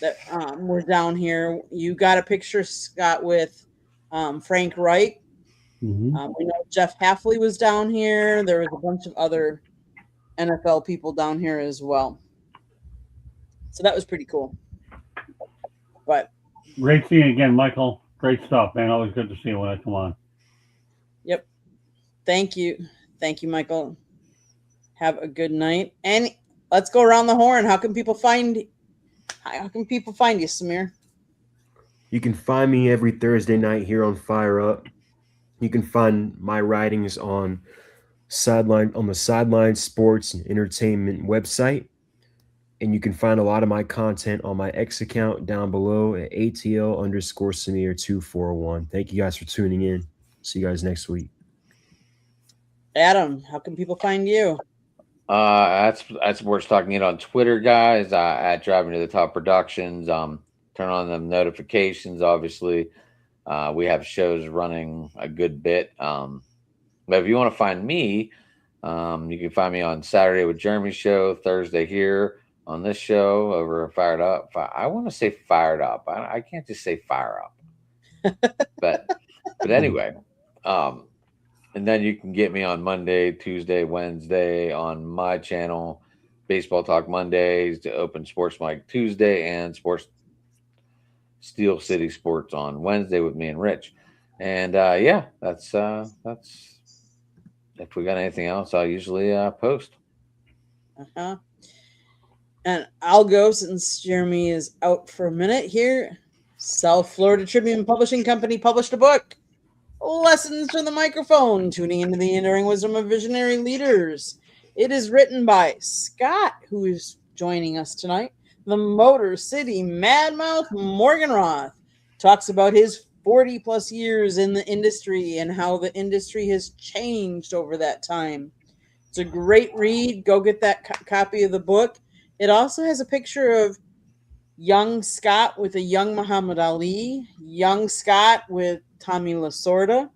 that were down here. You got a picture, Scott, with Frank Wright. We know Jeff Halfley was down here. There was a bunch of other NFL people down here as well. So that was pretty cool. But great seeing you again, Michael. Great stuff, man. Always good to see you when I come on. Yep. Thank you, Michael. Have a good night. And let's go around the horn. How can people find you, Samir? You can find me every Thursday night here on Fire Up. You can find my writings on the Sideline Sports and Entertainment website. And you can find a lot of my content on my X account down below at ATL_Samir2401. Thank you guys for tuning in. See you guys next week. Adam, how can people find you? That's Sports Talking on Twitter, guys. At Driving to the Top Productions. Turn on the notifications. Obviously, we have shows running a good bit. But if you want to find me, you can find me on Saturday with Jeremy's show, Thursday here on this show over Fired Up. I want to say Fired Up. I can't just say Fire Up. but anyway, and then you can get me on Monday, Tuesday, Wednesday on my channel, Baseball Talk Mondays, to Open Sports Mic Tuesday, and Sports Steel City Sports on Wednesday with me and Rich. And that's if we got anything else, I'll usually post. And I'll go, since Jeremy is out for a minute here. South Florida Tribune Publishing Company published a book, Lessons from the Microphone, Tuning into the Enduring Wisdom of Visionary Leaders. It is written by Scott, who is joining us tonight. The Motor City Madmouth Morgenroth talks about his 40 plus years in the industry and how the industry has changed over that time. It's a great read. Go get that copy of the book. It also has a picture of young Scott with a young Muhammad Ali, young Scott with Tommy Lasorda,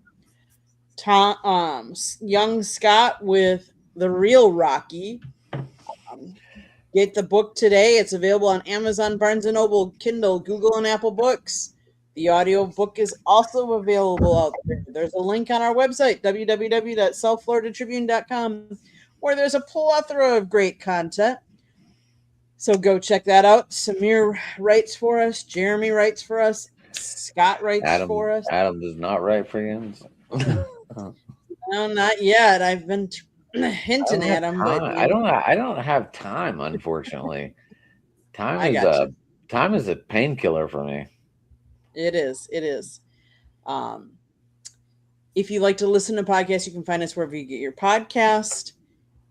young Scott with the real Rocky. Get the book today. It's available on Amazon, Barnes & Noble, Kindle, Google, and Apple Books. The audio book is also available out there. There's a link on our website, www.southfloridatribune.com, where there's a plethora of great content. So go check that out. Samir writes for us. Jeremy writes for us. Scott writes for us. Adam does not write for him. No, not yet. I've been hinting at him, but I don't have time, unfortunately. Time is a painkiller for me. It is. If you like to listen to podcasts, you can find us wherever you get your podcast.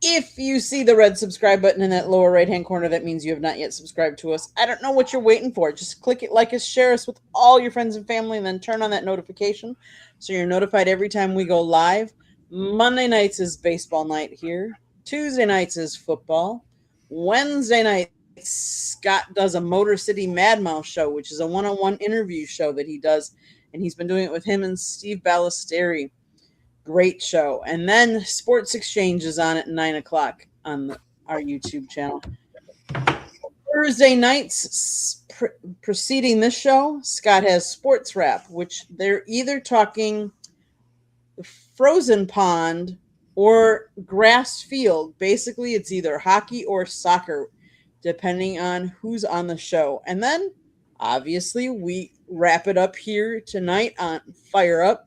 If you see the red subscribe button in that lower right-hand corner, that means you have not yet subscribed to us. I don't know what you're waiting for. Just click it, like us, share us with all your friends and family, and then turn on that notification so you're notified every time we go live. Monday nights is baseball night here. Tuesday nights is football. Wednesday night, Scott does a Motor City Madmouth show, which is a one-on-one interview show that he does, and he's been doing it with him and Steve Ballesteri. Great show. And then Sports Exchange is on at 9 o'clock on our YouTube channel. Thursday nights preceding this show, Scott has Sports Wrap, which they're either talking frozen pond or grass field. Basically, it's either hockey or soccer, depending on who's on the show. And then, obviously, we wrap it up here tonight on Fire Up.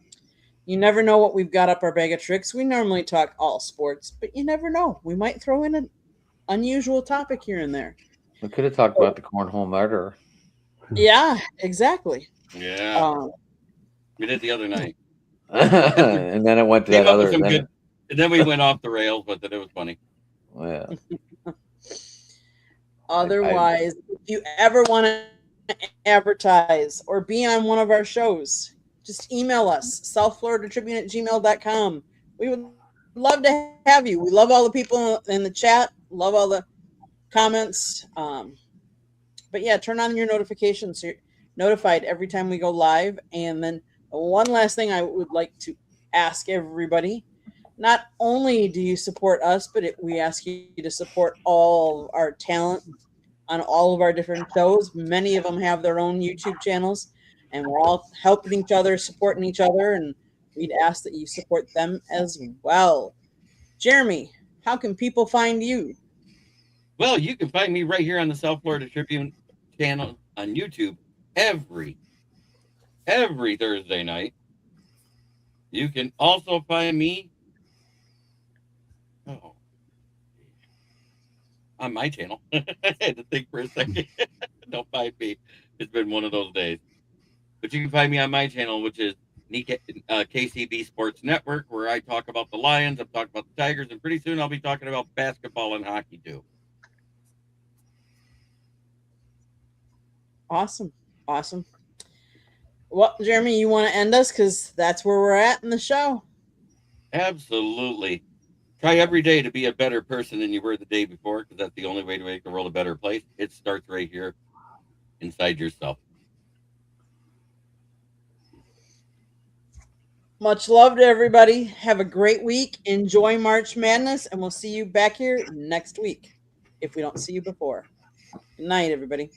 You never know what we've got up our bag of tricks. We normally talk all sports, but you never know. We might throw in an unusual topic here and there. We could have talked about the cornhole murder. Yeah, exactly. Yeah. We did the other night. And then it went to that other. And then we went off the rails, but it was funny. Yeah. Otherwise, if you ever want to advertise or be on one of our shows, just email us, southfloridatribune@gmail.com. We would love to have you. We love all the people in the chat. Love all the comments. But yeah, turn on your notifications so you're notified every time we go live. And then one last thing I would like to ask everybody. Not only do you support us, but we ask you to support all our talent on all of our different shows. Many of them have their own YouTube channels, and we're all helping each other, supporting each other, and we'd ask that you support them as well. Jeremy, how can people find you? Well, you can find me right here on the South Florida Tribune channel on YouTube every Thursday night. You can also find me on my channel. I had to think for a second. Don't find me. It's been one of those days. But you can find me on my channel, which is KCB Sports Network, where I talk about the Lions, I'm talking about the Tigers, and pretty soon I'll be talking about basketball and hockey too. Awesome. Well, Jeremy, you want to end us because that's where we're at in the show. Absolutely. Try every day to be a better person than you were the day before, because that's the only way to make the world a better place. It starts right here inside yourself. Much love to everybody. Have a great week. Enjoy March Madness, and we'll see you back here next week if we don't see you before. Good night, everybody.